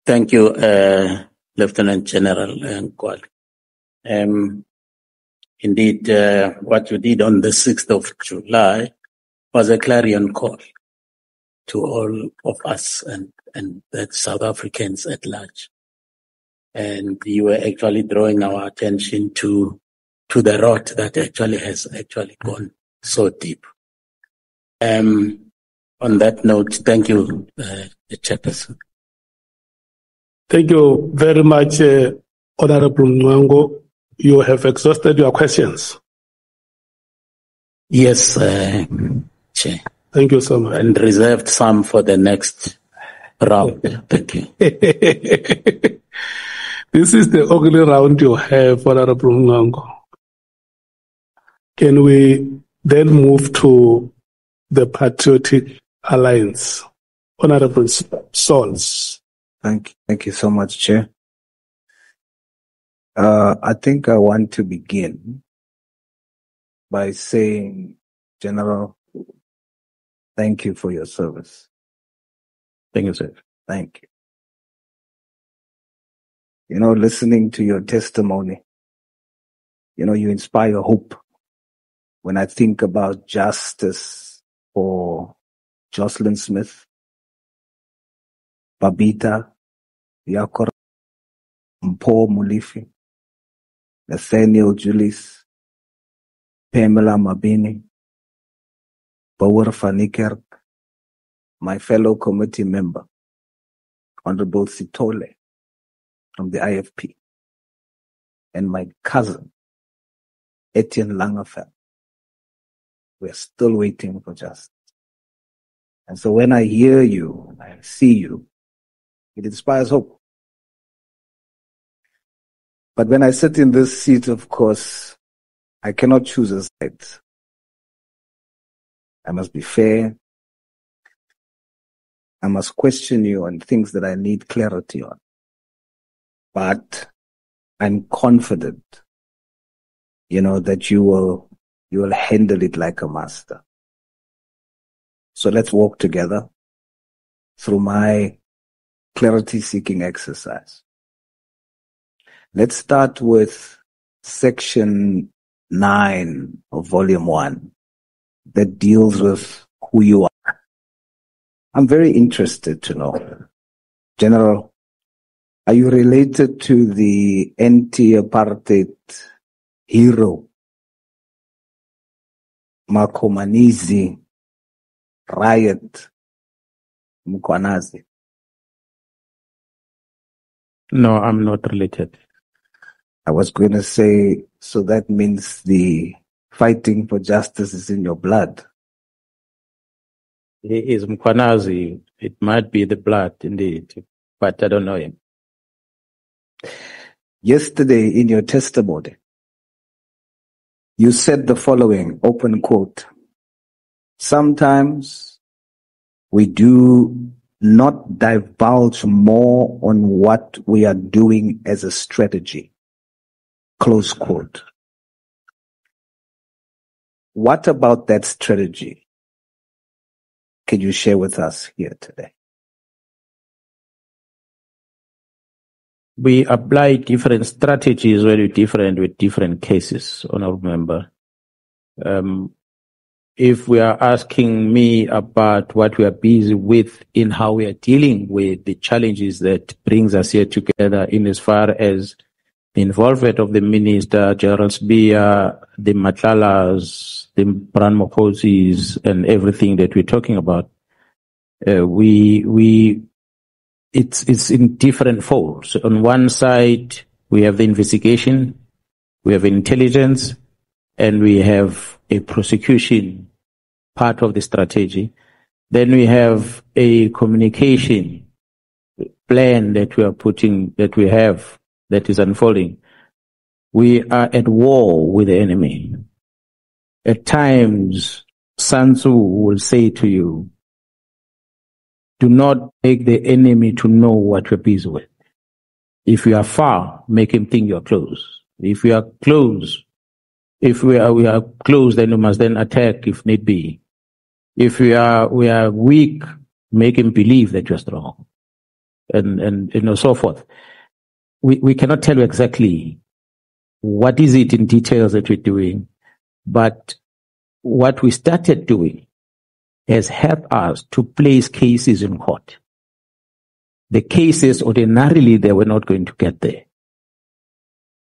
S2: Thank you, Lieutenant General Nkwali. Indeed, what you did on the 6th of July was a clarion call to all of us and the South Africans at large. And you were actually drawing our attention to the rot that actually has gone so deep. On that note, thank you, the Chairperson.
S1: Thank you very much, Honorable Mwango. You have exhausted your questions.
S2: Yes, Chair.
S1: Thank you so much.
S2: And reserved some for the next round. Thank you.
S1: This is the only round you have, Honorable Mngango. Can we then move to the Patriotic Alliance? Honorable Sauls.
S5: Thank you so much, Chair. I think I want to begin by saying, General, thank you for your service.
S3: Thank you, sir.
S5: Thank you. You know, listening to your testimony, you know, you inspire hope. When I think about justice for Jocelyn Smith, Babita, Yakor, Mpho Mulifi, Nathaniel Julius, Pamela Mabini, Bauer Fanikerk, my fellow committee member, Honorable Sitole from the IFP, and my cousin, Etienne Langefeld. We're still waiting for justice. And so when I hear you, I see you, it inspires hope. But when I sit in this seat, of course, I cannot choose a side. I must be fair. I must question you on things that I need clarity on. But I'm confident, you know, that you will handle it like a master. So let's walk together through my clarity-seeking exercise. Let's start with section 9 of volume 1 that deals with who you are. I'm very interested to know, General, are you related to the anti-apartheid hero, Mkhwanazi, riot, Mkhwanazi?
S3: No, I'm not related.
S5: I was going to say, so that means the fighting for justice is in your blood.
S3: He is Mkhwanazi. It might be the blood, indeed, but I don't know him.
S5: Yesterday in your testimony, you said the following, open quote, sometimes we do not divulge more on what we are doing as a strategy, close quote. What about that strategy can you share with us here today?
S3: We apply different strategies very different with different cases, honorable member. If we are asking me about what we are busy with in how we are dealing with the challenges that brings us here together in as far as the involvement of the Minister, General Sbia, the Matlalas, the Mkhwanazis, and everything that we're talking about, it's in different folds. On one side, we have the investigation, we have intelligence, and we have a prosecution part of the strategy. Then we have a communication plan that we have that is unfolding. We are at war with the enemy. At times, Sun Tzu will say to you, do not make the enemy to know what you're busy with. If you are far, make him think you're close. If we are close, we are close, then you must then attack if need be. If we are weak, make him believe that you're strong, and so forth. We cannot tell you exactly what is it in details that we're doing, but what we started doing has helped us to place cases in court. The cases ordinarily they were not going to get there.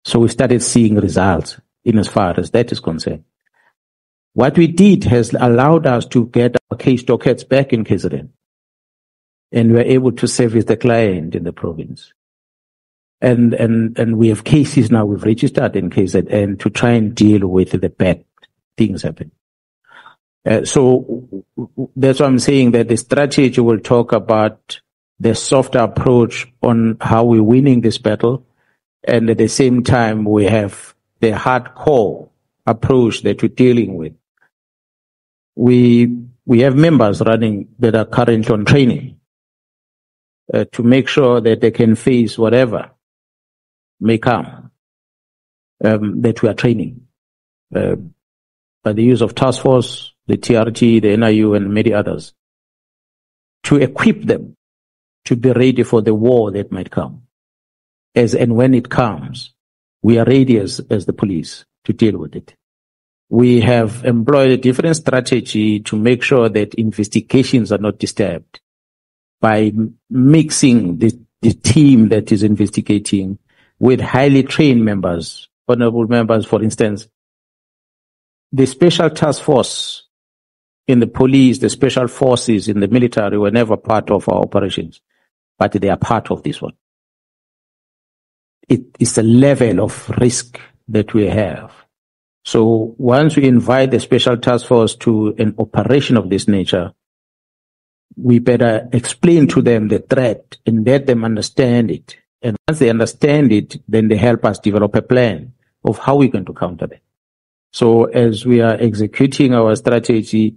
S3: So we started seeing results in as far as that is concerned. What we did has allowed us to get our case dockets back in KZN. And we're able to service the client in the province. And we have cases now we've registered in KZN to try and deal with the bad things happen. So that's why I'm saying that the strategy will talk about the softer approach on how we're winning this battle, And at the same time, we have the hardcore approach that we're dealing with. We have members running that are currently on training to make sure that they can face whatever may come, that we are training by the use of task force, the TRT, the NIU, and many others, to equip them to be ready for the war that might come. As and when it comes, we are ready as the police to deal with it. We have employed a different strategy to make sure that investigations are not disturbed by mixing the team that is investigating with highly trained members, honorable members. For instance, the special task force in the police, the special forces in the military were never part of our operations, but they are part of this one. It is a level of risk that we have. So once we invite the special task force to an operation of this nature, we better explain to them the threat and let them understand it. And once they understand it, then they help us develop a plan of how we're going to counter it. So as we are executing our strategy,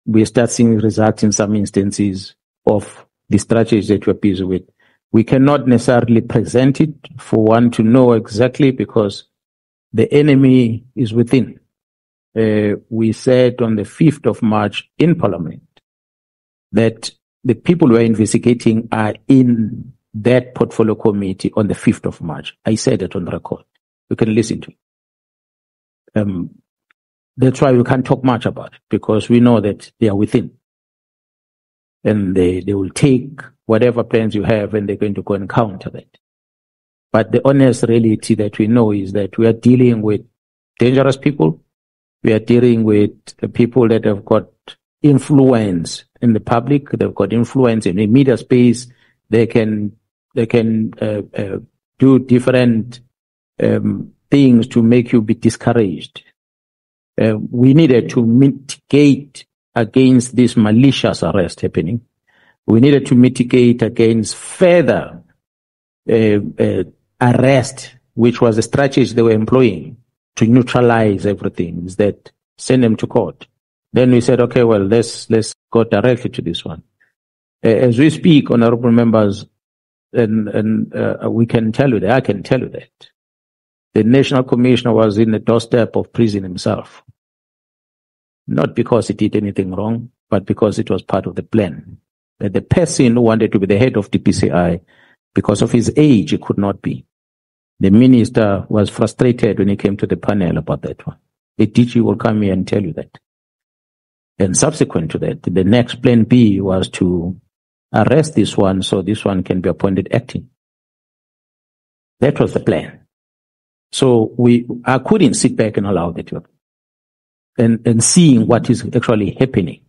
S3: we start seeing results in some instances of the strategies that we're busy with. We cannot necessarily present it for one to know exactly, because the enemy is within. We said on the 5th of March in Parliament that the people we're investigating are in that portfolio committee on the 5th of March. I said it on record. You can listen to it. That's why we can't talk much about it, because we know that they are within. And they will take whatever plans you have and they're going to go and counter that. But the honest reality that we know is that we are dealing with dangerous people. We are dealing with people that have got influence in the public. They've got influence in the media space. They can do different things to make you be discouraged. We needed to mitigate against this malicious arrest happening. We needed to mitigate against further arrest, which was the strategy they were employing to neutralize everything, is that send them to court. Then we said, okay, well, let's go directly to this one. As we speak, honorable members, and we can tell you that, I can tell you that the National Commissioner was in the doorstep of prison himself. Not because he did anything wrong, but because it was part of the plan. That the person who wanted to be the head of DPCI, because of his age, he could not be. The minister was frustrated when he came to the panel about that one. The DG will come here and tell you that. And subsequent to that, the next plan B was to arrest this one so this one can be appointed acting. That was the plan. So I couldn't sit back and allow that. And seeing what is actually happening,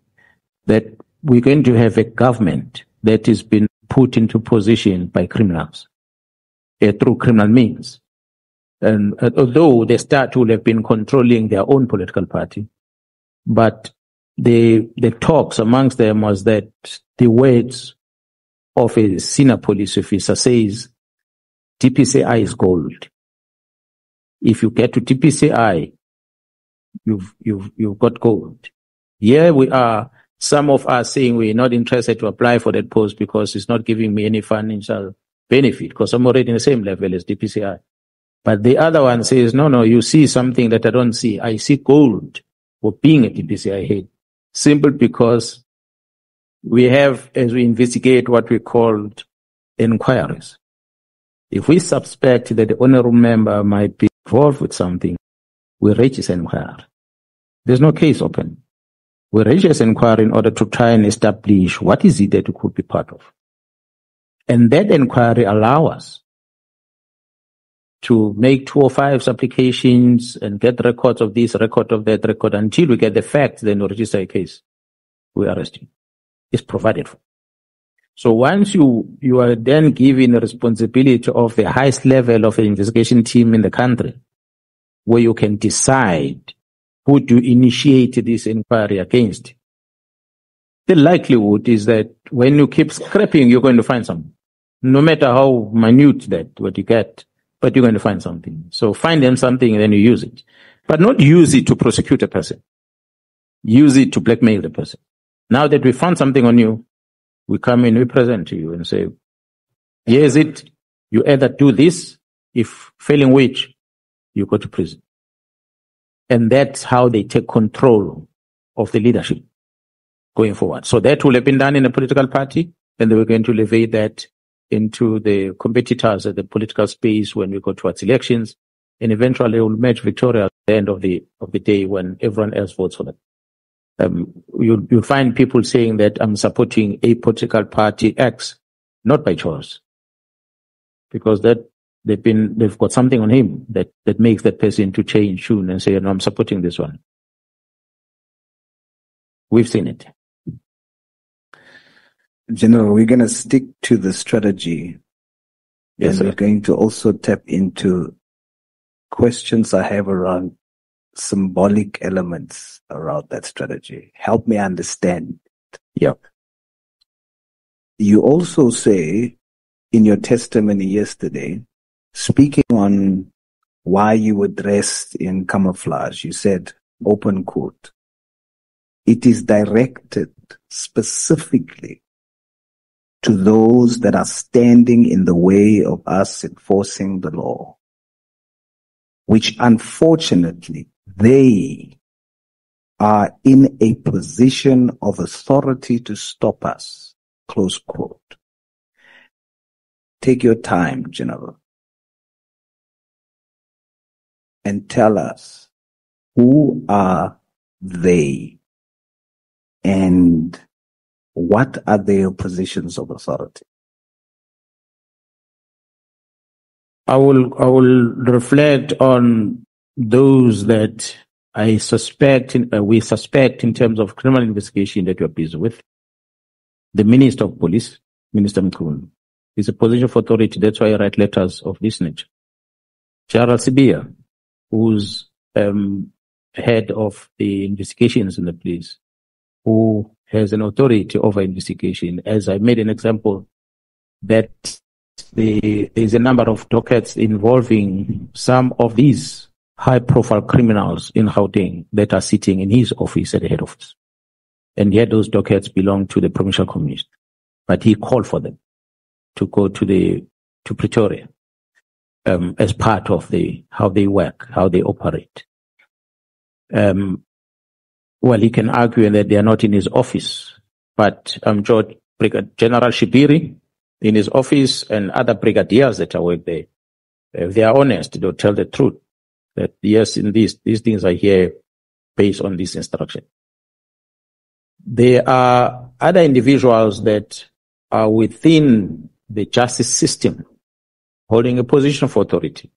S3: that we're going to have a government that has been put into position by criminals through criminal means. And although the start will have been controlling their own political party, but the talks amongst them was that the words of a senior police officer says, DPCI is gold. If you get to DPCI, you've got gold. Here we are, some of us saying we're not interested to apply for that post because it's not giving me any financial benefit, because I'm already in the same level as DPCI. But the other one says, no, you see something that I don't see. I see gold for being a DPCI head. Simple because we have, as we investigate what we called inquiries, if we suspect that the honorable member might be involved with something, we register an inquiry. There's no case open. We register an inquiry in order to try and establish what is it that we could be part of. And that inquiry allows us to make 205 applications and get records of this, record of that, record until we get the facts, then we register a case. We arrest you. It's provided for. So once you are then given the responsibility of the highest level of an investigation team in the country, where you can decide who to initiate this inquiry against, the likelihood is that when you keep scraping, you're going to find some. No matter how minute that what you get, but you're going to find something. So find them something and then you use it. But not use it to prosecute a person. Use it to blackmail the person. Now that we found something on you, we come in, we present to you and say, here's it. You either do this, if failing which, you go to prison. And that's how they take control of the leadership going forward. So that will have been done in a political party, and they were going to elevate that into the competitors at the political space when we go towards elections, and eventually will match Victoria at the end of the day when everyone else votes for them. You'll find people saying that I'm supporting a political party X, not by choice, because that they've got something on him that makes that person to change tune and say, no, I'm supporting this one. We've seen it.
S5: General, we're going to stick to the strategy.
S3: Yes,
S5: and we're going to also tap into questions I have around symbolic elements around that strategy. Help me understand.
S3: Yeah.
S5: You also say in your testimony yesterday, speaking on why you were dressed in camouflage, you said, open quote, it is directed specifically to those that are standing in the way of us enforcing the law, which unfortunately they are in a position of authority to stop us, close quote. Take your time, General, and tell us who are they and what are their positions of authority?
S3: I will reflect on those that we suspect in terms of criminal investigation that you are busy with. The Minister of Police, Minister Mkhwanazi, is a position of authority. That's why I write letters of this nature. General Sibia, who's head of the investigations in the police, who has an authority over investigation. As I made an example, that there's a number of dockets involving some of these high-profile criminals in Gauteng that are sitting in his office at the head office. And yet those dockets belong to the provincial commission. But he called for them to go to Pretoria as part of how they work, how they operate. Well, he can argue that they are not in his office, but General Shibiri in his office and other brigadiers that are work there, if they are honest, they'll tell the truth that yes, in these things are here based on this instruction. There are other individuals that are within the justice system holding a position of authority.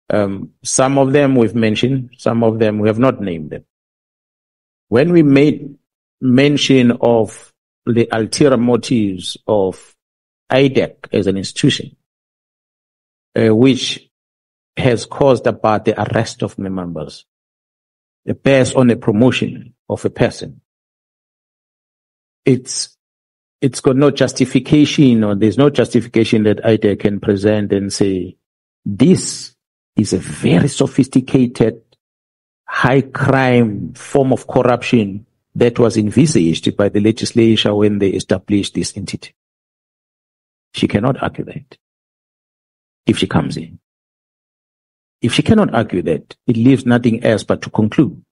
S3: Some of them we've mentioned, some of them we have not named them. When we made mention of the ulterior motives of IDEC as an institution, which has caused about the arrest of members, based on a promotion of a person, it's got no justification, or there's no justification that IDEC can present and say, this is a very sophisticated, high crime form of corruption that was envisaged by the legislature when they established this entity. She cannot argue that if she comes in. If she cannot argue that, it leaves nothing else but to conclude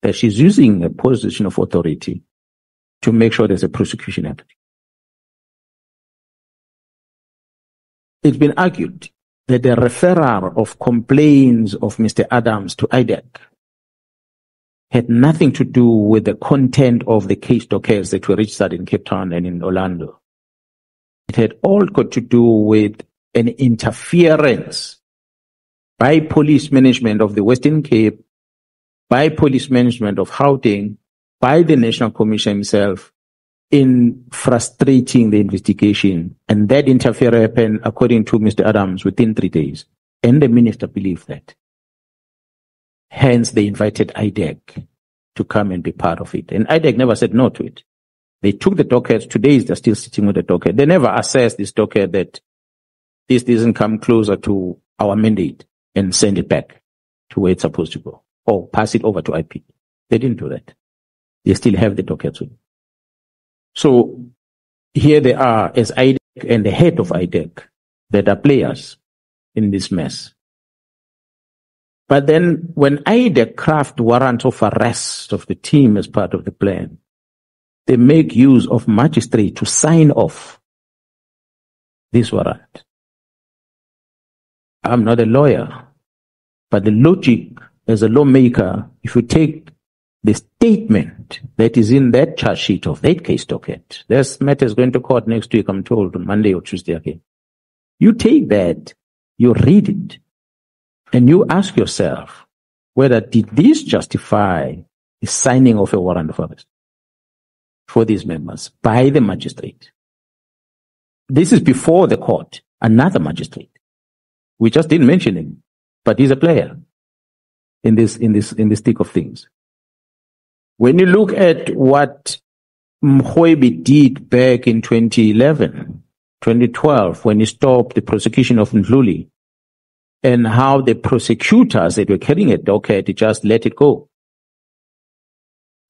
S3: that she's using a position of authority to make sure there's a prosecution happening. It's been argued that the referral of complaints of Mr. Adams to IDEC had nothing to do with the content of the case dockets that were registered in Cape Town and in Orlando. It had all got to do with an interference by police management of the Western Cape, by police management of Gauteng, by the National Commission himself in frustrating the investigation. And that interference happened, according to Mr. Adams, within 3 days. And the minister believed that. Hence, they invited IDEC to come and be part of it. And IDEC never said no to it. They took the dockets. Today, they're still sitting with the docket. They never assessed this docket that this doesn't come closer to our mandate and send it back to where it's supposed to go, or pass it over to IP. They didn't do that. They still have the dockets with them. So here they are as IDEC and the head of IDEC that are players in this mess. But then when IDEC craft warrants of arrest of the team as part of the plan, they make use of magistrate to sign off this warrant. I'm not a lawyer, but the logic as a lawmaker, if you take the statement that is in that charge sheet of that case docket, this matter is going to court next week, I'm told, on Monday or Tuesday again. You take that, you read it, and you ask yourself whether did this justify the signing of a warrant of arrest for these members by the magistrate. This is before the court, another magistrate. We just didn't mention him, but he's a player in this thick of things. When you look at what Mkhwanazi did back in 2011, 2012, when he stopped the prosecution of Ndluli, and how the prosecutors that were carrying a docket just let it go,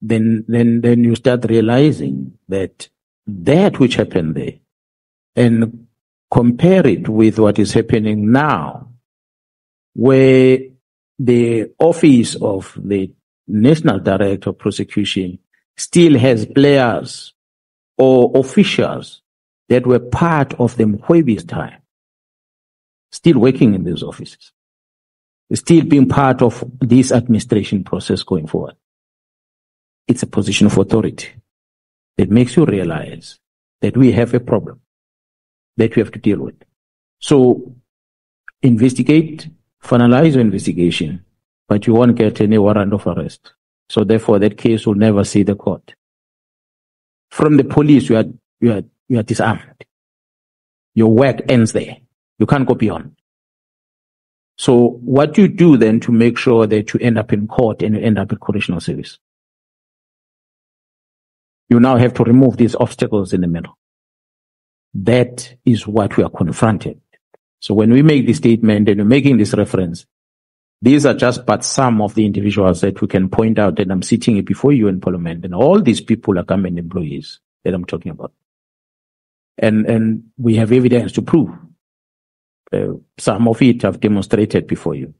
S3: then you start realizing that which happened there, and compare it with what is happening now, where the office of the National Director of Prosecution still has players or officials that were part of the Mkhwanazi's time, still working in these offices, still being part of this administration process going forward. It's a position of authority that makes you realize that we have a problem that we have to deal with. So investigate, finalize your investigation, but you won't get any warrant of arrest. So therefore that case will never see the court. From the police, you are disarmed. Your work ends there. You can't go beyond. So what you do then to make sure that you end up in court and you end up in correctional service? You now have to remove these obstacles in the middle. That is what we are confronted. So when we make this statement and we're making this reference, these are just but some of the individuals that we can point out that I'm sitting before you in Parliament, and all these people are government employees that I'm talking about. And we have evidence to prove. Some of it I've demonstrated before you,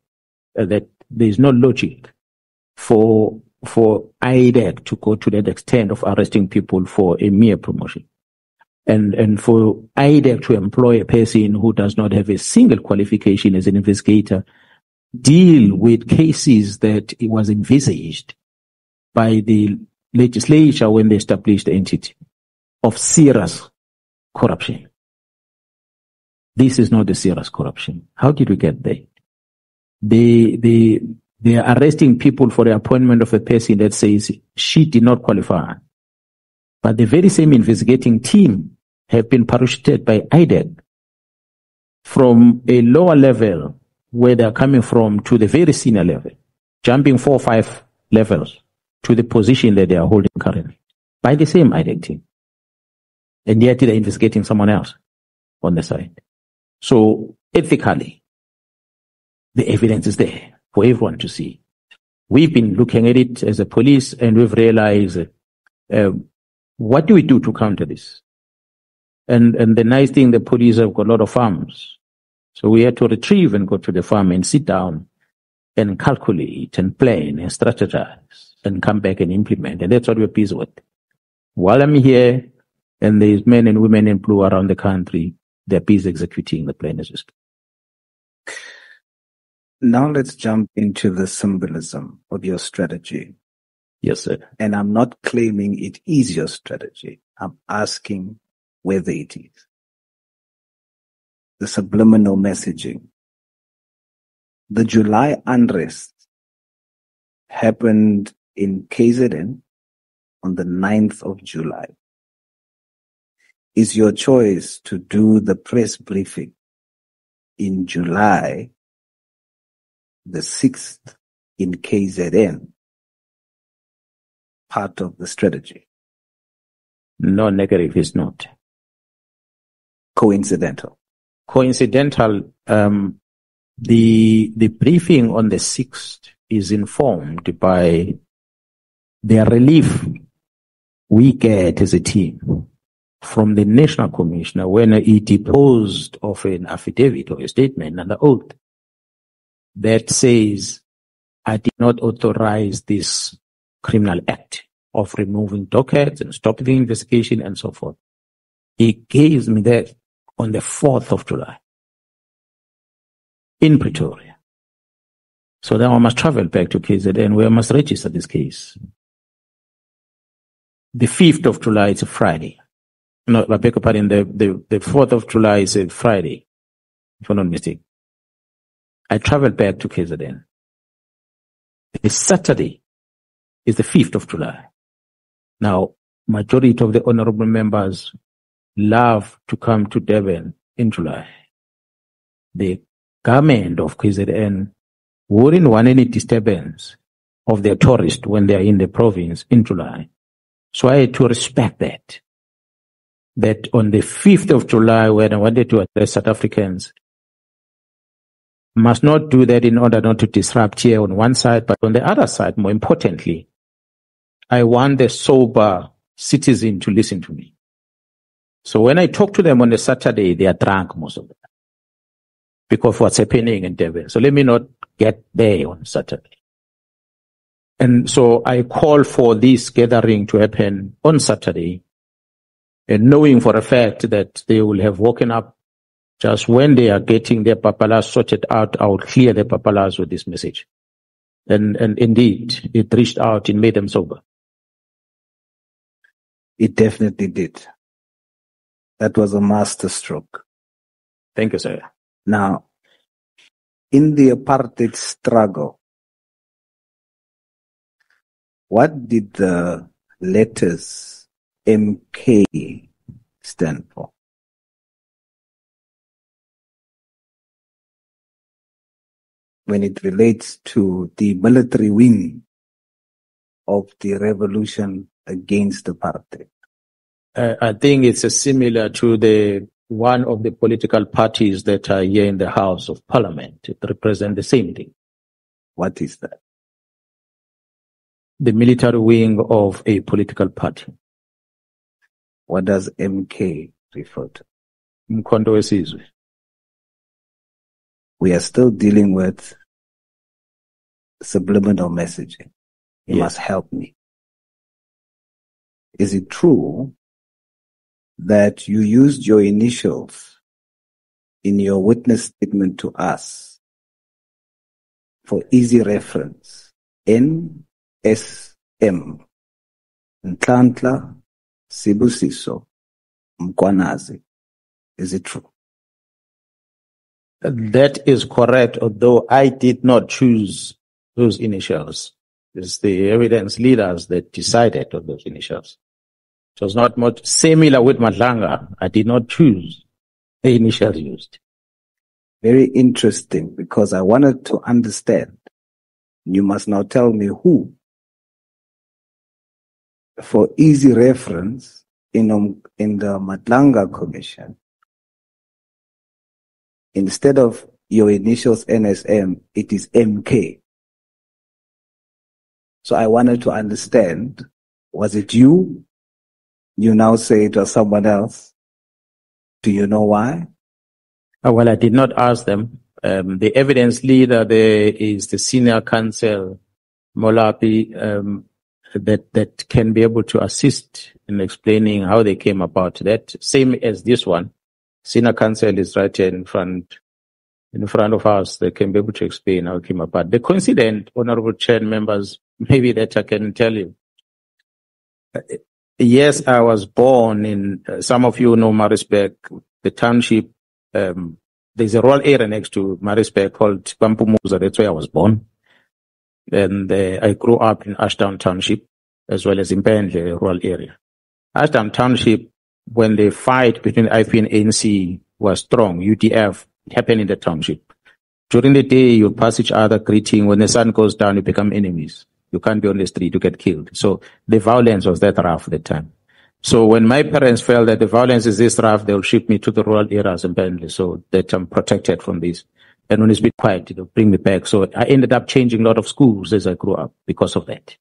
S3: that there is no logic for IDEC to go to that extent of arresting people for a mere promotion. And for IDEC to employ a person who does not have a single qualification as an investigator, deal with cases that it was envisaged by the legislature when they established the entity of serious corruption. This is not a serious corruption. How did we get there? They are arresting people for the appointment of a person that says she did not qualify. But the very same investigating team have been parachuted by IDEC from a lower level where they are coming from to the very senior level, jumping 4 or 5 levels to the position that they are holding currently by the same IDEC team. And yet they're investigating someone else on the side. So ethically, the evidence is there for everyone to see. We've been looking at it as a police, and we've realized what do we do to counter this? And the nice thing, the police have got a lot of farms. So we had to retrieve and go to the farm and sit down and calculate and plan and strategize and come back and implement. And that's what we're busy with. While I'm here and there's men and women in blue around the country, they're busy executing the plan as we speak.
S5: Now let's jump into the symbolism of your strategy.
S3: Yes, sir.
S5: And I'm not claiming it is your strategy. I'm asking whether it is. The subliminal messaging. The July unrest happened in KZN on the 9th of July. Is your choice to do the press briefing in July the 6th in KZN part of the strategy?
S3: No, negative is not.
S5: Coincidental.
S3: Coincidental, The briefing on the 6th is informed by the relief we get as a team from the National Commissioner when he deposed of an affidavit or a statement under oath that says, I did not authorize this criminal act of removing dockets and stopping the investigation and so forth. He gave me that on the 4th of July in Pretoria. So then I must travel back to KZN where I must register this case. The 5th of July is a Friday. No, I beg your pardon, the 4th of July is a Friday, if I'm not mistaken. I traveled back to KZN. The Saturday is the 5th of July. Now, majority of the honorable members love to come to Durban in July. The government of KZN wouldn't want any disturbance of their tourists when they are in the province in July. So I had to respect that on the 5th of July, when I wanted to address South Africans, must not do that in order not to disrupt here on one side, but on the other side, more importantly, I want the sober citizen to listen to me. So when I talk to them on the Saturday, they are drunk, most of them, because of what's happening in Durban. So let me not get there on Saturday. And so I call for this gathering to happen on Saturday, and knowing for a fact that they will have woken up just when they are getting their papalas sorted out, I will clear their papalas with this message. And indeed, it reached out, it made them sober.
S5: It definitely did. That was a master stroke.
S3: Thank you, sir.
S5: Now, in the apartheid struggle, what did the letters MK stand for? When it relates to the military wing of the revolution against apartheid?
S3: I think it's similar to the one of the political parties that are here in the House of Parliament. It represents the same thing.
S5: What is that?
S3: The military wing of a political party.
S5: What does MK refer to?
S3: Mkhwanazi.
S5: We are still dealing with subliminal messaging. You must help me. Is it true that you used your initials in your witness statement to us for easy reference? NSM, Nhlanhla Sibusiso Mkhwanazi. Is it true?
S3: That is correct, although I did not choose those initials. It's the evidence leaders that decided on those initials. It was not much similar with Madlanga. I did not choose the initials used.
S5: Very interesting, because I wanted to understand. You must now tell me who. For easy reference, in the Madlanga Commission, instead of your initials NSM, it is MK. So I wanted to understand, was it you? You now say it was someone else. Do you know why?
S3: Well, I did not ask them. The evidence leader there is the senior counsel, Molapi, that can be able to assist in explaining how they came about that. Same as this one. Senior counsel is right here in front of us. They can be able to explain how it came about. The coincident, honorable chair members, maybe that I can tell you. Yes, I was born in, some of you know Maritzburg, the township. There's a rural area next to Maritzburg called Pampumuza. That's where I was born. And I grew up in Ashdown Township, as well as in Pendle, a rural area. Ashdown Township, when the fight between IFP and ANC was strong, UDF, it happened in the township. During the day, you pass each other greeting. When the sun goes down, you become enemies. You can't be on the street, you get killed. So the violence was that rough at the time. So when my parents felt that the violence is this rough, they'll ship me to the rural areas in Pendle so that I'm protected from this. And when it's been quiet, it'll bring me back. So I ended up changing a lot of schools as I grew up because of that,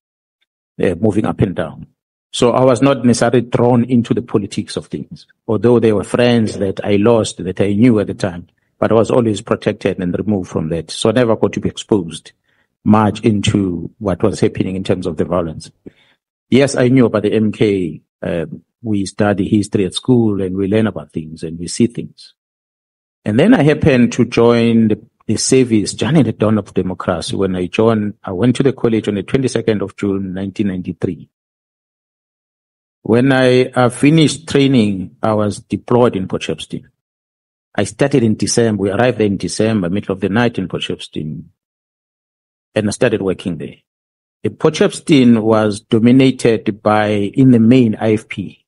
S3: moving up and down. So I was not necessarily drawn into the politics of things, although there were friends that I lost that I knew at the time, but I was always protected and removed from that. So I never got to be exposed much into what was happening in terms of the violence. Yes, I knew about the MK. We study history at school and we learn about things and we see things. And then I happened to join the service, journey the dawn of democracy. When I joined, I went to the college on the 22nd of June, 1993. When I finished training, I was deployed in Potchefstroom. I started in December. We arrived there in December, middle of the night in Potchefstroom, and I started working there. The Potchefstroom was dominated by, in the main, IFP,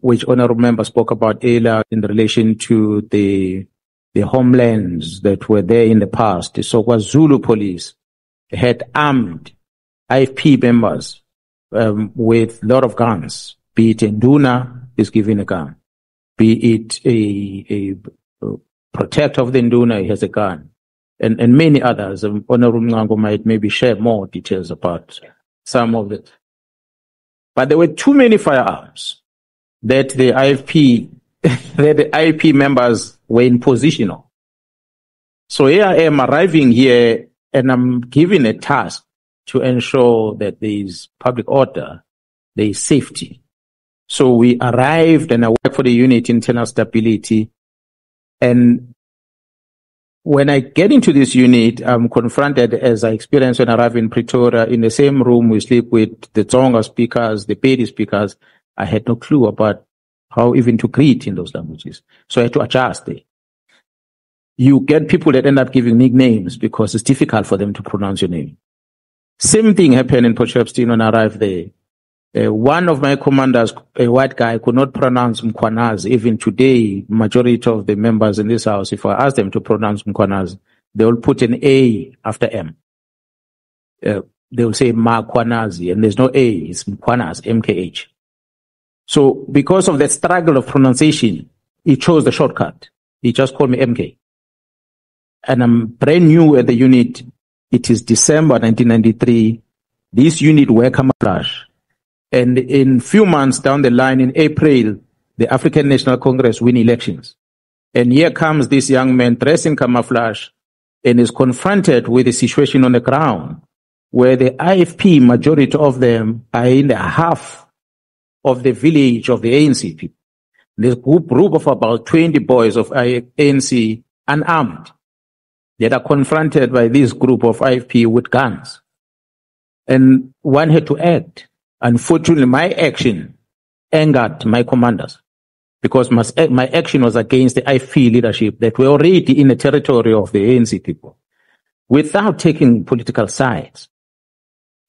S3: which honorable member spoke about earlier in relation to the homelands that were there in the past. So was Zulu police had armed IFP members with a lot of guns, be it Nduna is given a gun, be it a protector of the Nduna, he has a gun, and many others. Honorable Mngango might maybe share more details about some of it. But there were too many firearms that the IFP, that the IFP members were in position of. So here I am arriving here and I'm given a task to ensure that there is public order, there is safety. So we arrived and I worked for the unit internal stability. And when I get into this unit, I'm confronted, as I experienced when I arrived in Pretoria, in the same room we sleep with the Tsonga speakers, the Pedi speakers. I had no clue about how even to greet in those languages. So I had to adjust there. You get people that end up giving nicknames because it's difficult for them to pronounce your name. Same thing happened in Potchefstroom when I arrived there. One of my commanders, a white guy, could not pronounce Mkhwanazi. Even today, majority of the members in this house, if I ask them to pronounce Mkhwanazi, they will put an A after M. They will say Mkhwanazi, and there's no A, it's Mkhwanazi, MKH. So because of that struggle of pronunciation, he chose the shortcut. He just called me MK. And I'm brand new at the unit. It is December 1993. This unit were camouflage. And in few months down the line, in April, the African National Congress win elections. And here comes this young man dressed in camouflage and is confronted with a situation on the ground where the IFP, majority of them, are in the half of the village of the ANC people. This group of about 20 boys of ANC, unarmed, that are confronted by this group of IFP with guns. And one had to act. Unfortunately, my action angered my commanders because my action was against the IFP leadership that were already in the territory of the ANC people without taking political sides.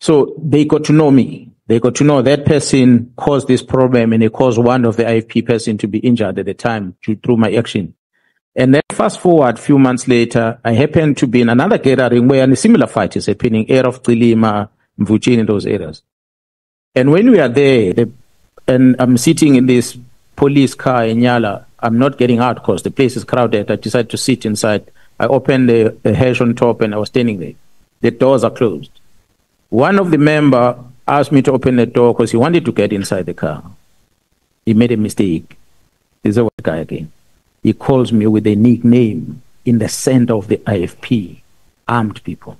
S3: So they got to know me. They got to know that person caused this problem and it caused one of the IFP person to be injured at the time through my action. And then fast forward a few months later, I happened to be in another gathering where a similar fight is happening, area of Trilima, Mvuchini, in those areas. And when we are there, and I'm sitting in this police car in Nyala, I'm not getting out because the place is crowded. I decided to sit inside. I opened the hatch on top and I was standing there. The doors are closed. One of the members asked me to open the door because he wanted to get inside the car. He made a mistake. He's a white guy again. He calls me with a nickname in the center of the IFP, armed people.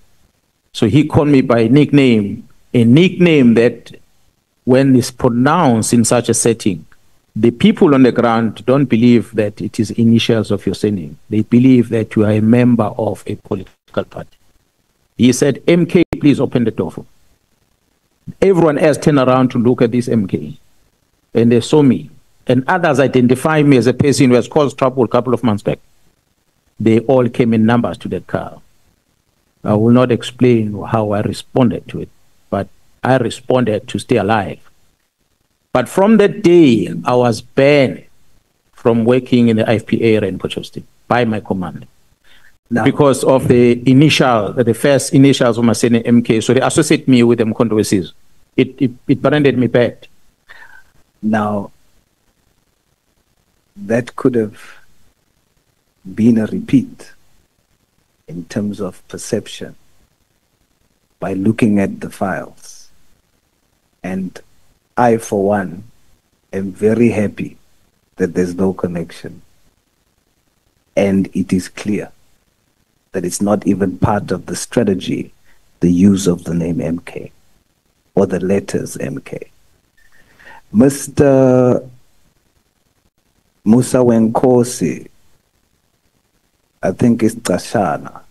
S3: So he called me by nickname, a nickname that when it's pronounced in such a setting, the people on the ground don't believe that it is initials of your surname. They believe that you are a member of a political party. He said, MK, please open the door for me. Everyone else turned around to look at this MK. And they saw me. And others identify me as a person who has caused trouble a couple of months back. They all came in numbers to that car. I will not explain how I responded to it, but I responded to stay alive. But from that day, I was banned from working in the IFP area in Potchefstroom by my command. Now, because of the first initials of my surname, MK, so they associate me with them controversies. It branded me bad.
S5: Now, that could have been a repeat in terms of perception by looking at the files. And I, for one, am very happy that there's no connection. And it is clear that it's not even part of the strategy, the use of the name MK or the letters MK. Mr. Musa Wenkosi, I think it's Kashana,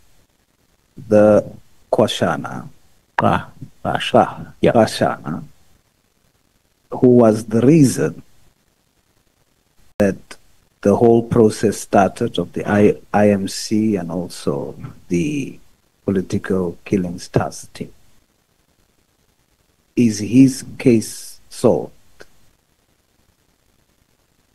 S5: the Kwashana, Kashana, who was the reason that the whole process started of the IMC and also the political killings task team. Is his case solved?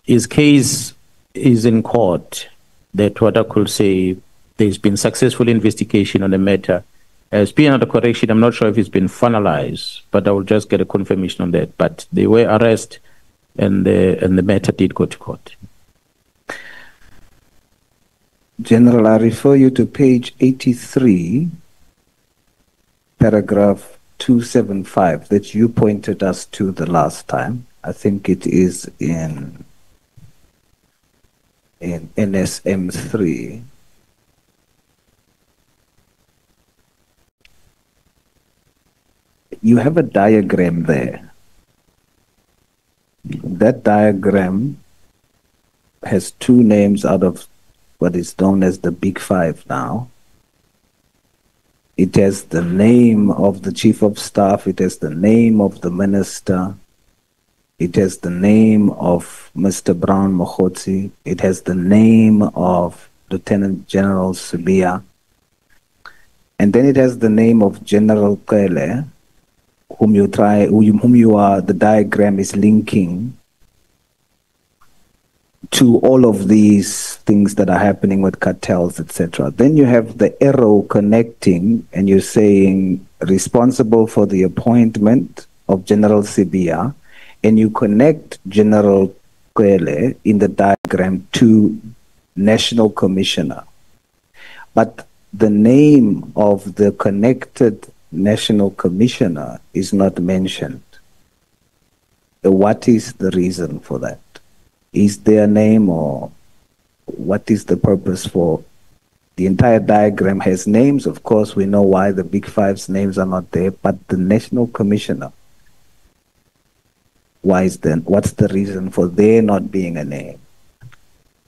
S3: His case is in court. That what I could say, there's been successful investigation on the matter. As being under correction, I'm not sure if it's been finalized, but I will just get a confirmation on that. But they were arrested and the matter did go to court.
S5: General, I refer you to page 83, paragraph 275 that you pointed us to the last time. I think it is in NSM3. You have a diagram there. That diagram has two names out of what is known as the Big Five now. It has the name of the Chief of Staff, it has the name of the Minister, it has the name of Mr. Brown Mkhwanazi, it has the name of Lieutenant General Sibia, and then it has the name of General Kele, the diagram is linking to all of these things that are happening with cartels, etc. Then you have the arrow connecting, and you're saying responsible for the appointment of General Sibia, and you connect General Kwele in the diagram to National Commissioner. But the name of the connected National Commissioner is not mentioned. What is the reason for that? Is their name, or what is the purpose for? The entire diagram has names. Of course, we know why the Big Five's names are not there, but the National Commissioner, what's the reason for there not being a name?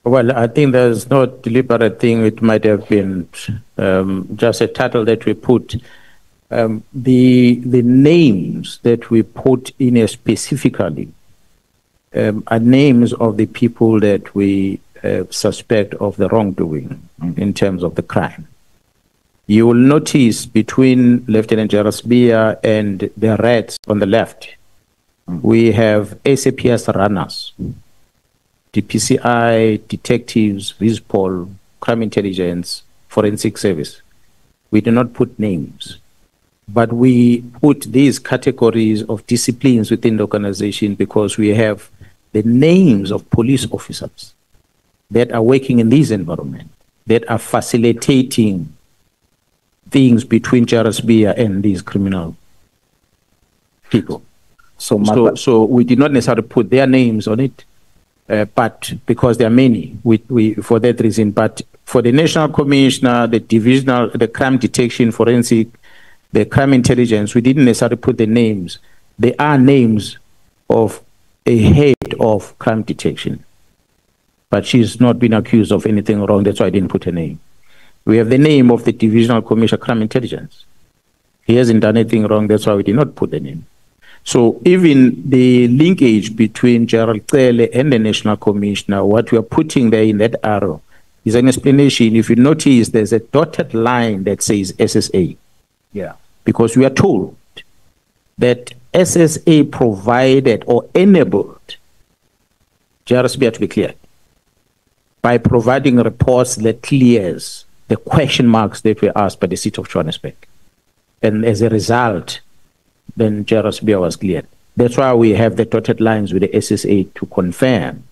S3: Well, I think there's no deliberate thing. It might have been just a title that we put. The names that we put in here specifically are names of the people that we suspect of the wrongdoing in terms of the crime. You will notice between Lieutenant General Sibia and the reds on the left, we have SAPS runners, DPCI, detectives, Vispol, crime intelligence, forensic service. We do not put names, but we put these categories of disciplines within the organization because we have the names of police officers that are working in this environment, that are facilitating things between General Sibia and these criminal people. So we did not necessarily put their names on it, but because there are many, we for that reason. But for the National Commissioner, the divisional, the crime detection, forensic, the crime intelligence, we didn't necessarily put the names. There are names of a head of crime detection, but she's not been accused of anything wrong. That's why I didn't put her name. We have the name of the divisional commissioner, crime intelligence. He hasn't done anything wrong. That's why we did not put the name. So even the linkage between General Cele and the National Commissioner, what we are putting there in that arrow is an explanation. If you notice, there's a dotted line that says SSA.
S5: Yeah.
S3: Because we are told that SSA provided or enabled General Sibia to be cleared by providing reports that clears the question marks that were asked by the City of Johannesburg. And as a result, then General Sibia was cleared. That's why we have the dotted lines with the SSA to confirm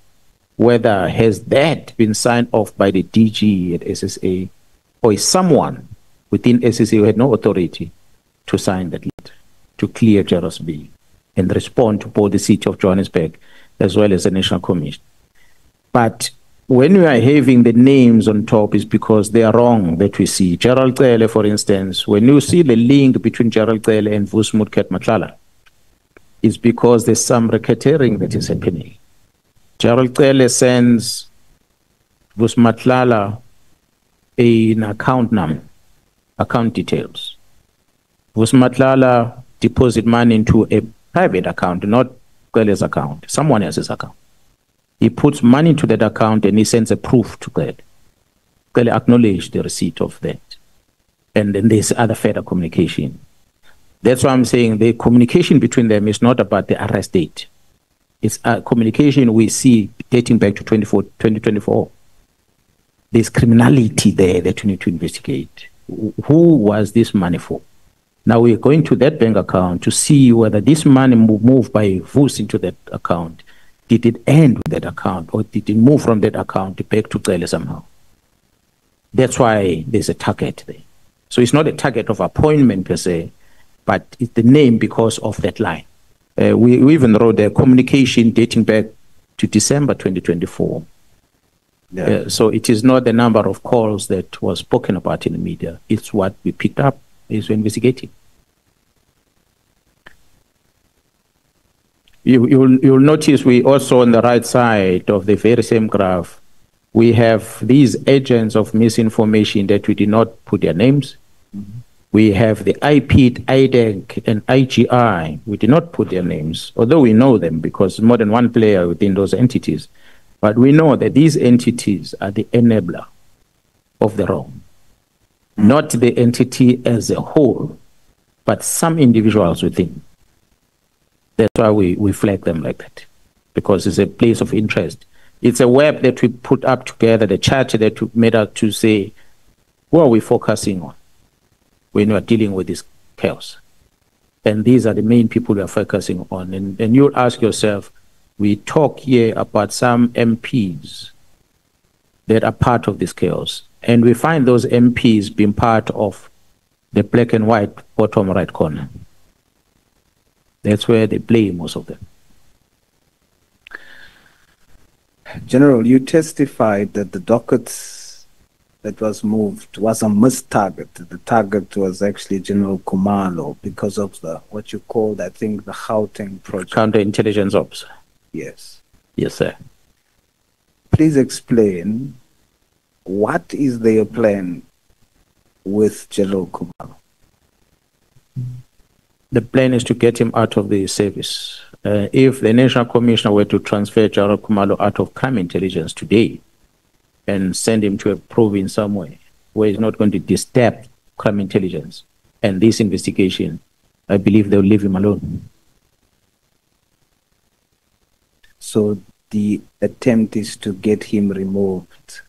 S3: whether has that been signed off by the DG at SSA or is someone within SEC who had no authority to sign that letter, to clear Gerald's bill and respond to both the City of Johannesburg as well as the National Commission. But when we are having the names on top, is because they are wrong that we see. Gerald Cele, for instance, when you see the link between Gerald Cele and Vusmutket Matlala, it's because there's some racketeering that is happening. Gerald Cele sends Vusmatlala an account number, account details. Vusmatlala deposit money into a private account, not Cele's account, someone else's account. He puts money into that account and he sends a proof to Cele. Cele acknowledged the receipt of that. And then there's other further communication. That's why I'm saying the communication between them is not about the arrest date. It's a communication we see dating back to 2024. There's criminality there that we need to investigate. Who was this money for? Now we're going to that bank account to see whether this money moved by Vus into that account. Did it end with that account, or did it move from that account back to Cele somehow? That's why there's a target there. So it's not a target of appointment per se, but it's the name because of that line. We even wrote a communication dating back to December 2024. Yeah. So it is not the number of calls that was spoken about in the media. It's what we picked up as we're investigating. You'll notice we also on the right side of the very same graph, we have these agents of misinformation that we did not put their names. Mm-hmm. We have the IP, IDEC, and IGI. We did not put their names, although we know them because more than one player within those entities. But we know that these entities are the enabler of the wrong, not the entity as a whole, but some individuals within. That's why we flag them like that, because it's a place of interest. It's a web that we put up together, the chart that we made out to say, what are we focusing on when we are dealing with this chaos? And these are the main people we are focusing on. And you'll ask yourself, we talk here about some MPs that are part of this chaos. And we find those MPs being part of the black and white bottom right corner. That's where they play, most of them.
S5: General, you testified that the dockets that was moved was a missed target. The target was actually General Khumalo because of what you called, I think, the Gauteng project.
S3: Counterintelligence ops.
S5: Yes.
S3: Yes, sir.
S5: Please explain, what is their plan with General Khumalo?
S3: The plan is to get him out of the service. If the National Commissioner were to transfer General Khumalo out of crime intelligence today and send him to a province somewhere where he's not going to disturb crime intelligence and this investigation, I believe they'll leave him alone.
S5: So the attempt is to get him removed.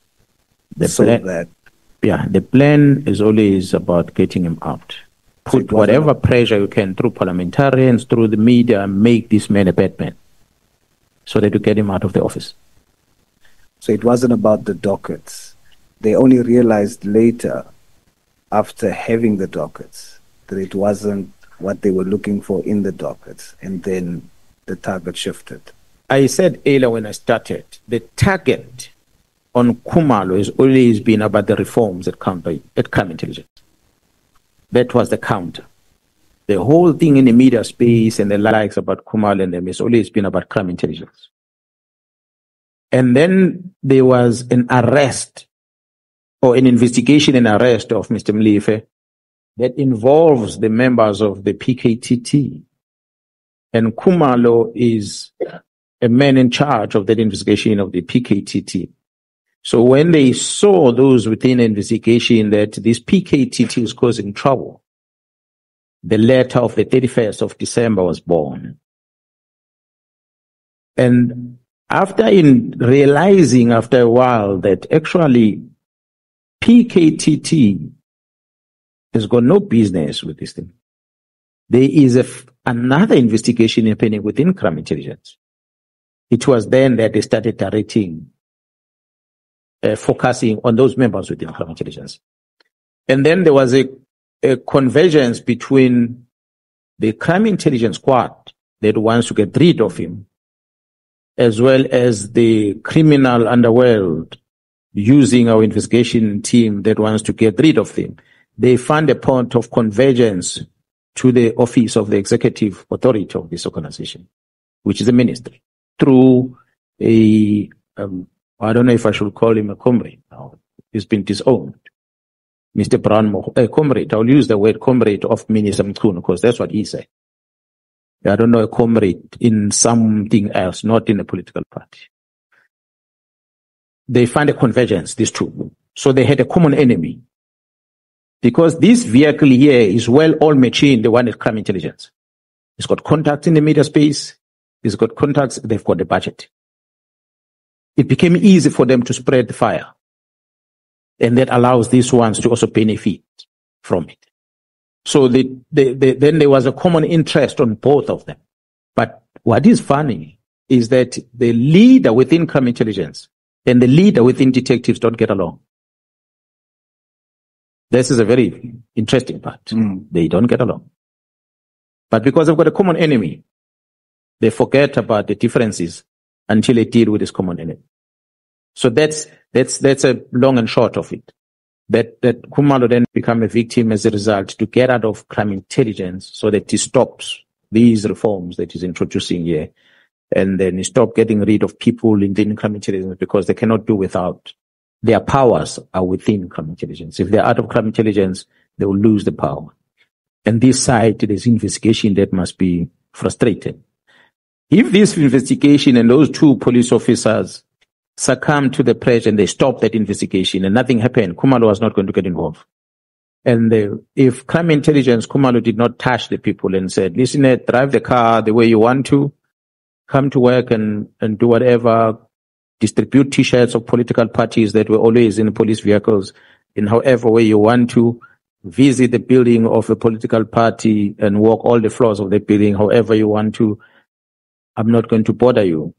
S3: The plan is always about getting him out. Put whatever pressure you can through parliamentarians, through the media, and make this man a bad man so that you get him out of the office.
S5: So it wasn't about the dockets. They only realized later, after having the dockets, that it wasn't what they were looking for in the dockets, and then the target shifted.
S3: I said earlier when I started, the target on Khumalo has always been about the reforms at crime intelligence. That was the counter. The whole thing in the media space and the likes about Khumalo and them has always been about crime intelligence. And then there was an arrest or an investigation and arrest of Mr. Mlife that involves the members of the PKTT. And Khumalo is a man in charge of that investigation of the PKTT. So when they saw those within the investigation that this PKTT was causing trouble, the letter of the 31st of December was born. And after realizing after a while that actually PKTT has got no business with this thing, there is another investigation happening within crime intelligence. It was then that they started directing focusing on those members within crime intelligence. And then there was a convergence between the crime intelligence squad that wants to get rid of him, as well as the criminal underworld using our investigation team that wants to get rid of him. They found a point of convergence to the office of the executive authority of this organization, which is the ministry, through a, I don't know if I should call him a comrade now. He's been disowned. Mr. Brown, a comrade, I'll use the word comrade of Minister Mkhwanazi because that's what he said. I don't know a comrade in something else, not in a political party. They find a convergence, these two. So they had a common enemy. Because this vehicle here is well all machine, the one is crime intelligence. It's got contacts in the media space. It's got contacts, they've got the budget. It became easy for them to spread the fire. And that allows these ones to also benefit from it. So then there was a common interest on both of them. But what is funny is that the leader within crime intelligence and the leader within detectives don't get along. This is a very interesting part. They don't get along. But because they've got a common enemy, they forget about the differences until they deal with this common enemy. So that's a long and short of it. That Khumalo then become a victim as a result to get out of crime intelligence so that he stops these reforms that he's introducing here. And then he stop getting rid of people in crime intelligence because they cannot do without. Their powers are within crime intelligence. If they're out of crime intelligence, they will lose the power. And this side, there's investigation that must be frustrated. If this investigation and those two police officers succumb to the pressure and they stop that investigation and nothing happened, Khumalo was not going to get involved. And if crime intelligence, Khumalo did not touch the people and said, listen, drive the car the way you want to, come to work and do whatever, distribute t-shirts of political parties that were always in police vehicles in however way you want to, visit the building of a political party and walk all the floors of the building however you want to, I'm not going to bother you.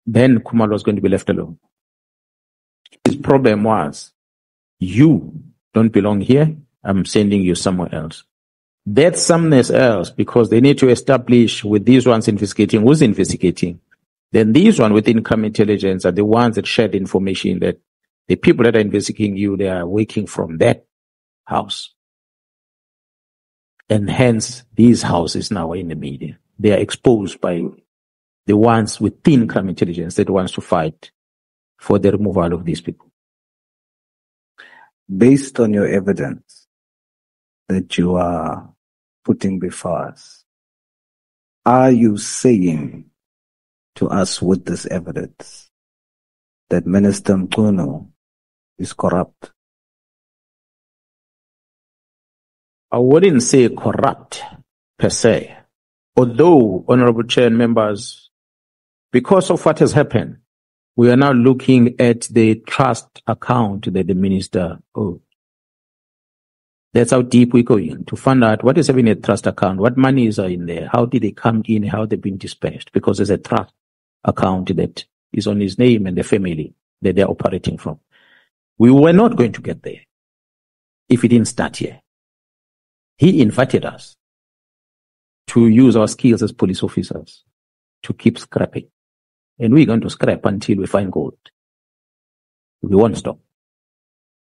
S3: Then Khumalo was going to be left alone. His problem was, you don't belong here, I'm sending you somewhere else. That's somewhere else because they need to establish with these ones investigating who's investigating. Then these ones within crime intelligence are the ones that share the information that the people that are investigating you, they are working from that house. And hence, these houses now are in the media. They are exposed by the ones within crime intelligence that wants to fight for the removal of these people.
S5: Based on your evidence that you are putting before us, are you saying to us with this evidence that Minister Mkhwanazi is corrupt?
S3: I wouldn't say corrupt per se. Although, Honorable Chair and members, because of what has happened, we are now looking at the trust account that the minister owed. That's how deep we're going to find out what is having a trust account, what monies are in there, how did they come in, how they've been dispersed, because there's a trust account that is on his name and the family that they're operating from. We were not going to get there if he didn't start here. He invited us to use our skills as police officers to keep scrapping. And we're going to scrap until we find gold. We won't stop.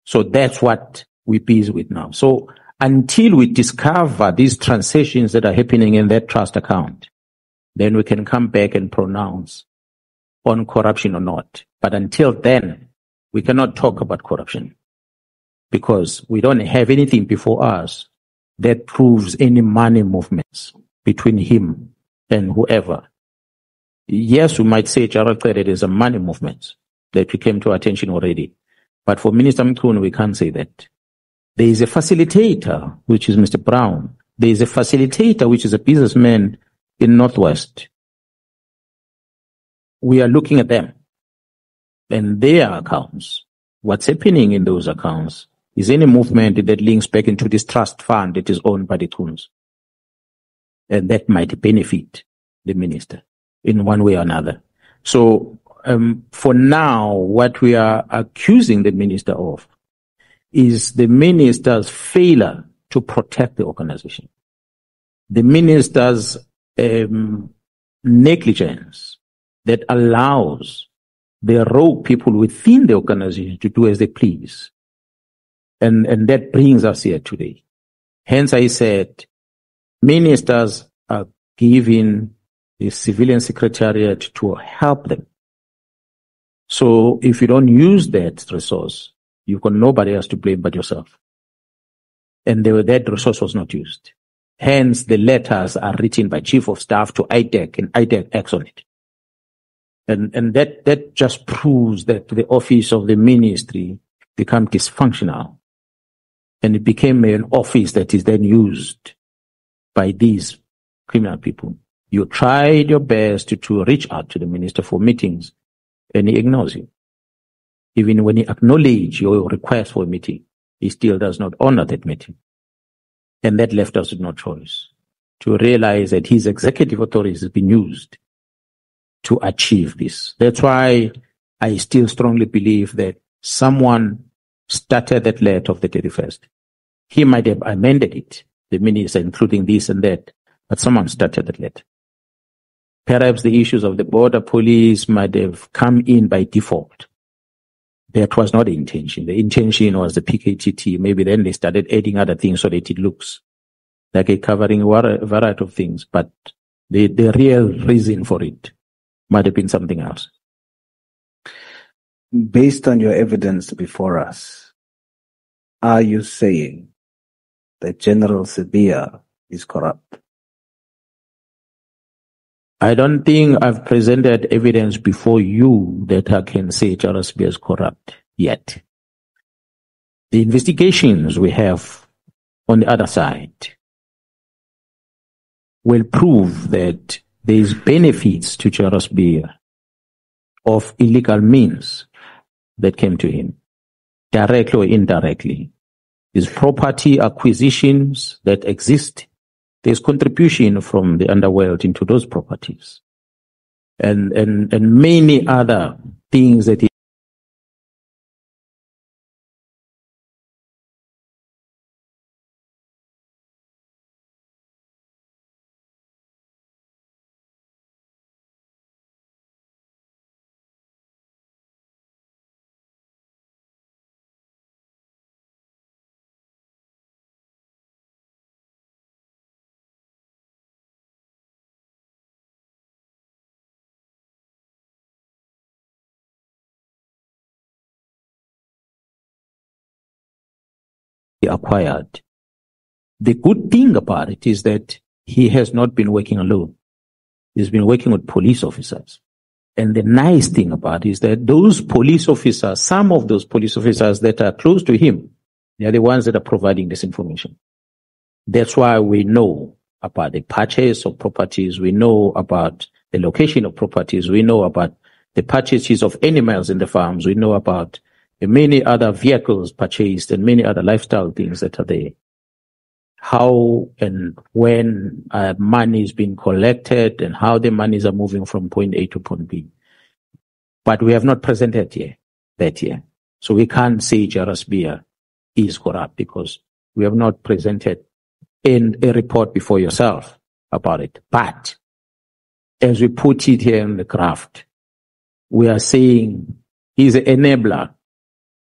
S3: So that's what we're busy with now. So until we discover these transactions that are happening in that trust account, then we can come back and pronounce on corruption or not. But until then, we cannot talk about corruption because we don't have anything before us that proves any money movements between him and whoever. Yes, we might say, Gerald, that it is a money movement that came to our attention already. But for Minister Mkhwanazi, we can't say that. There is a facilitator, which is Mr. Brown. There is a facilitator, which is a businessman in Northwest. We are looking at them and their accounts. What's happening in those accounts is any movement that links back into this trust fund that is owned by the Thuns. And that might benefit the minister in one way or another. So for now, what we are accusing the minister of is the minister's failure to protect the organization. The minister's negligence that allows the rogue people within the organization to do as they please. And that brings us here today. Hence I said, ministers are given the civilian secretariat to help them. So if you don't use that resource, you've got nobody else to blame but yourself. And that resource was not used. Hence, the letters are written by Chief of Staff to IDEC, and IDEC acts on it. And that just proves that the office of the ministry became dysfunctional. And it became an office that is then used by these criminal people. You tried your best to reach out to the minister for meetings, and he ignores you. Even when he acknowledges your request for a meeting, he still does not honor that meeting. And that left us with no choice to realize that his executive authority has been used to achieve this. That's why I still strongly believe that someone started that letter of the 31st. He might have amended it, the minister, including this and that, but someone started that letter. Perhaps the issues of the border police might have come in by default. That was not the intention. The intention was the PKTT. Maybe then they started adding other things so that it looks like a covering a variety of things. But the real reason for it might have been something else.
S5: Based on your evidence before us, are you saying that General Sibiya is corrupt?
S3: I don't think I've presented evidence before you that I can say General Sibiya is corrupt yet. The investigations we have on the other side will prove that there is benefits to General Sibiya of illegal means that came to him, directly or indirectly. There's property acquisitions that exist. There's contribution from the underworld into those properties. And many other things that he acquired. The good thing about it is that he has not been working alone. He's been working with police officers. And the nice thing about it is that those police officers, some of those police officers that are close to him, they are the ones that are providing this information. That's why we know about the purchase of properties. We know about the location of properties. We know about the purchases of animals in the farms. We know about the many other vehicles purchased and many other lifestyle things that are there. How and when money is being collected and how the monies are moving from point A to point B. But we have not presented that yet. So we can't say General Sibiya is corrupt because we have not presented in a report before yourself about it. But as we put it here in the craft, we are saying he's an enabler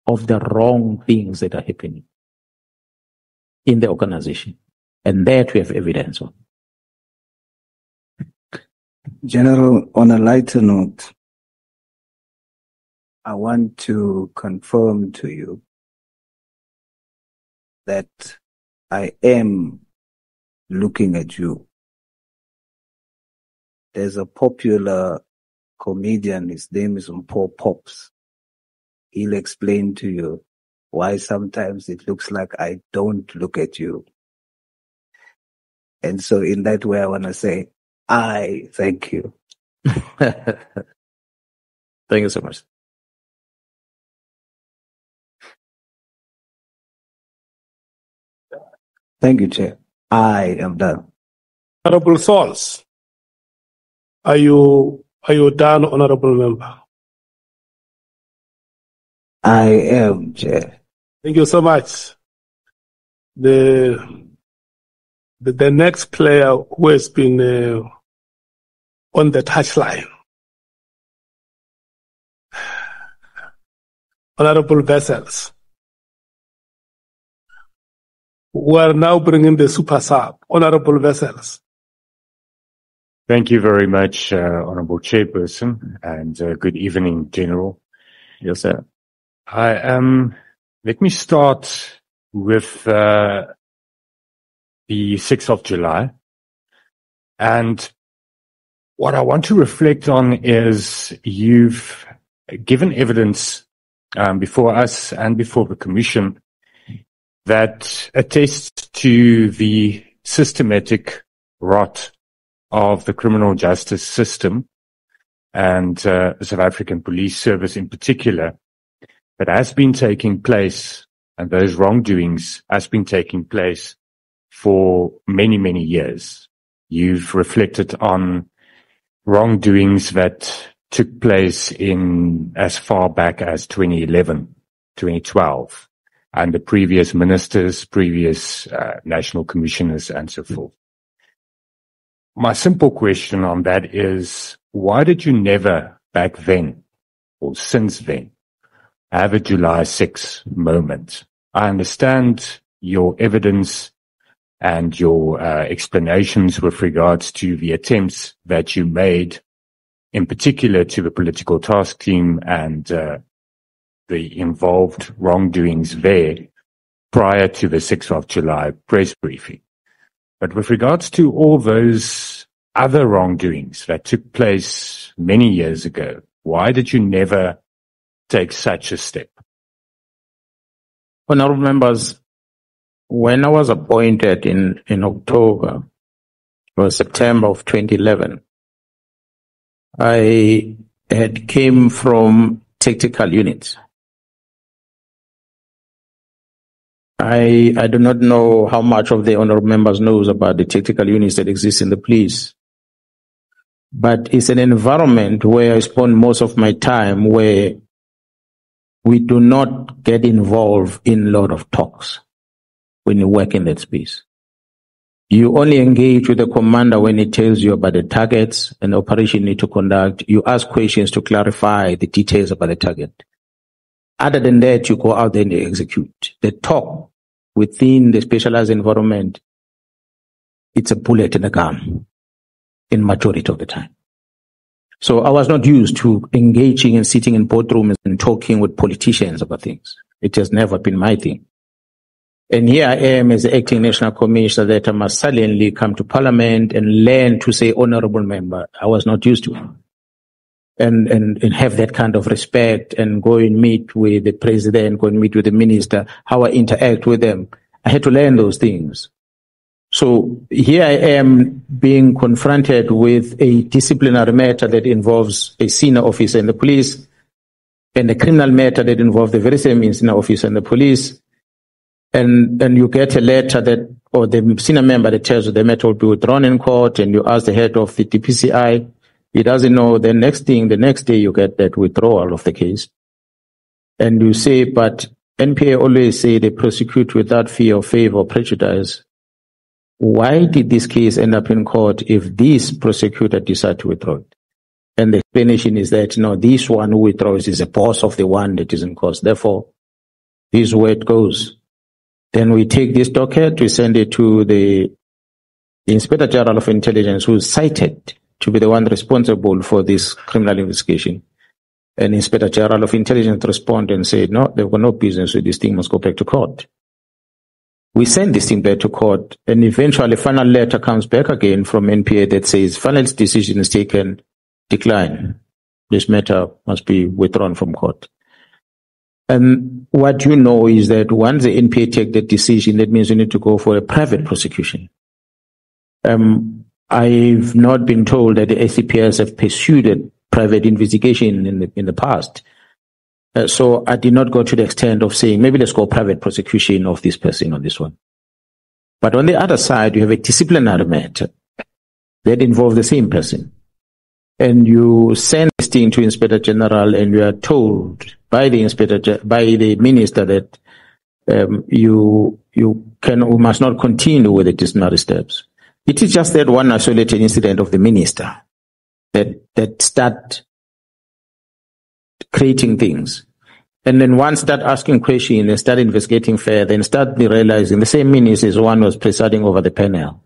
S3: of the wrong things that are happening in the organization. And that we have evidence on.
S5: General, on a lighter note, I want to confirm to you that I am looking at you. There's a popular comedian, his name is Mpho Pops. He'll explain to you why sometimes it looks like I don't look at you. And so in that way, I want to say, I thank you.
S3: Thank you so much.
S5: Thank you, Chair. I am done.
S1: Honorable Sauls, are you done, Honorable Member?
S5: I am, Chair.
S1: Thank you so much. The next player who has been on the touchline, Honorable Vessels. We are now bringing the super sub, Honorable Vessels.
S6: Thank you very much, Honorable Chairperson, and good evening, General.
S3: Yes, sir.
S6: Let me start with the 6th of July. And what I want to reflect on is you've given evidence before us and before the Commission that attests to the systematic rot of the criminal justice system and the South African Police Service in particular, that has been taking place, and those wrongdoings has been taking place for many, many years. You've reflected on wrongdoings that took place in as far back as 2011, 2012, and the previous ministers, previous national commissioners, and so forth. My simple question on that is, why did you never back then, or since then, have a July 6 moment? I understand your evidence and your explanations with regards to the attempts that you made, in particular to the political task team and the involved wrongdoings there prior to the 6th of July press briefing. But with regards to all those other wrongdoings that took place many years ago, why did you never take such a step?
S3: Honorable members, when I was appointed in October or September of 2011, I had came from tactical units. I do not know how much of the honorable members knows about the tactical units that exist in the police, but it's an environment where I spend most of my time where we do not get involved in a lot of talks when you work in that space. You only engage with the commander when he tells you about the targets and the operation you need to conduct. You ask questions to clarify the details about the target. Other than that, you go out there and you execute. The talk within the specialized environment, it's a bullet in a gun in majority of the time. So I was not used to engaging and sitting in boardrooms and talking with politicians about things. It has never been my thing. And here I am as the acting national commissioner that I must suddenly come to parliament and learn to say honorable member. I was not used to it. And have that kind of respect and go and meet with the president, go and meet with the minister, how I interact with them. I had to learn those things. So here I am being confronted with a disciplinary matter that involves a senior officer in the police and a criminal matter that involves the very same senior officer in the police. And you get a letter that, or the senior member that tells you the matter will be withdrawn in court, and you ask the head of the DPCI. He doesn't know. The next day you get that withdrawal of the case. And you say, but NPA always say they prosecute without fear of favor or prejudice. Why did this case end up in court if this prosecutor decided to withdraw it? And the explanation is that, no, this one who withdraws is a boss of the one that is in court. Therefore, this is where it goes. Then we take this docket, we send it to the Inspector General of Intelligence, who is cited to be the one responsible for this criminal investigation. And Inspector General of Intelligence responded and said, no, they've got no business with this thing, must go back to court. We send this thing back to court, and eventually a final letter comes back again from NPA that says, final decision is taken, decline. This matter must be withdrawn from court. And what you know is that once the NPA take that decision, that means you need to go for a private prosecution. I've not been told that the SCPS have pursued a private investigation in the past. So I did not go to the extent of saying, maybe let's go private prosecution of this person on this one. But on the other side, you have a disciplinary matter that involves the same person. And you send this thing to Inspector General, and you are told by the minister that you must not continue with the disciplinary steps. It is just that one isolated incident of the minister that start creating things. And then once start asking questions and start investigating further, then start realizing the same minister is one was presiding over the panel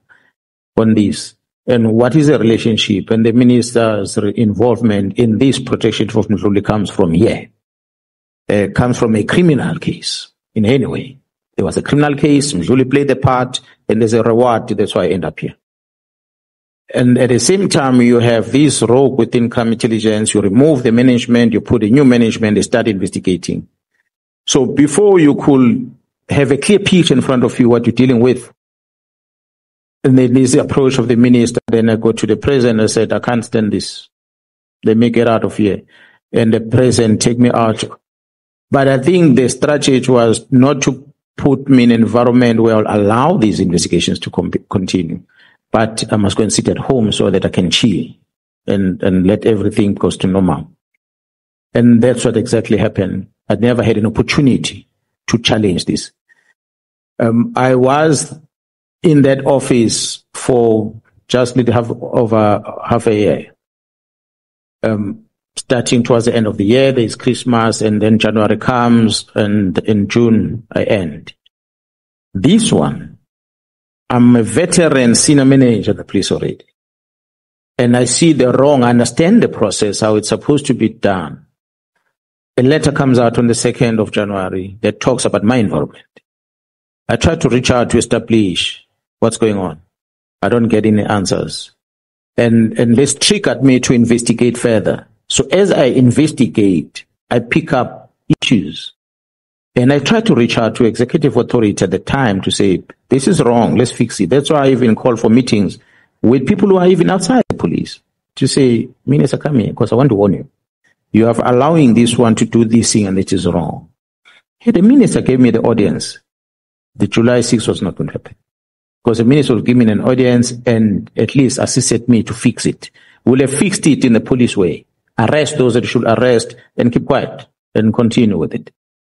S3: on this. And what is the relationship? And the minister's involvement in this protection of Mkhwanazi comes from here. Comes from a criminal case in any way. There was a criminal case, Mkhwanazi played the part, and there's a reward, that's why I end up here. And at the same time, you have this rogue within crime intelligence, you remove the management, you put a new management, they start investigating. So before you could have a clear picture in front of you what you're dealing with, and then this approach of the minister, then I go to the president and said, I can't stand this. Let me get out of here. And the president take me out. But I think the strategy was not to put me in an environment where I'll allow these investigations to continue. But I must go and sit at home so that I can chill and let everything go to normal. And that's what exactly happened. I never had an opportunity to challenge this. I was in that office for just over half a year. Starting towards the end of the year, there's Christmas, and then January comes, and in June I end. This one, I'm a veteran senior manager of the police already. And I see the wrong, I understand the process, how it's supposed to be done. A letter comes out on the 2nd of January that talks about my involvement. I try to reach out to establish what's going on. I don't get any answers. And this triggered me to investigate further. So as I investigate, I pick up issues. And I try to reach out to executive authority at the time to say, this is wrong, let's fix it. That's why I even call for meetings with people who are even outside the police to say, Minister, come here, because I want to warn you. You are allowing this one to do this thing and it is wrong. Hey, the minister gave me the audience. The July 6th was not going to happen. Because the minister will give me an audience and at least assisted me to fix it. We'll have fixed it in the police way. Arrest those that should arrest and keep quiet and continue with it.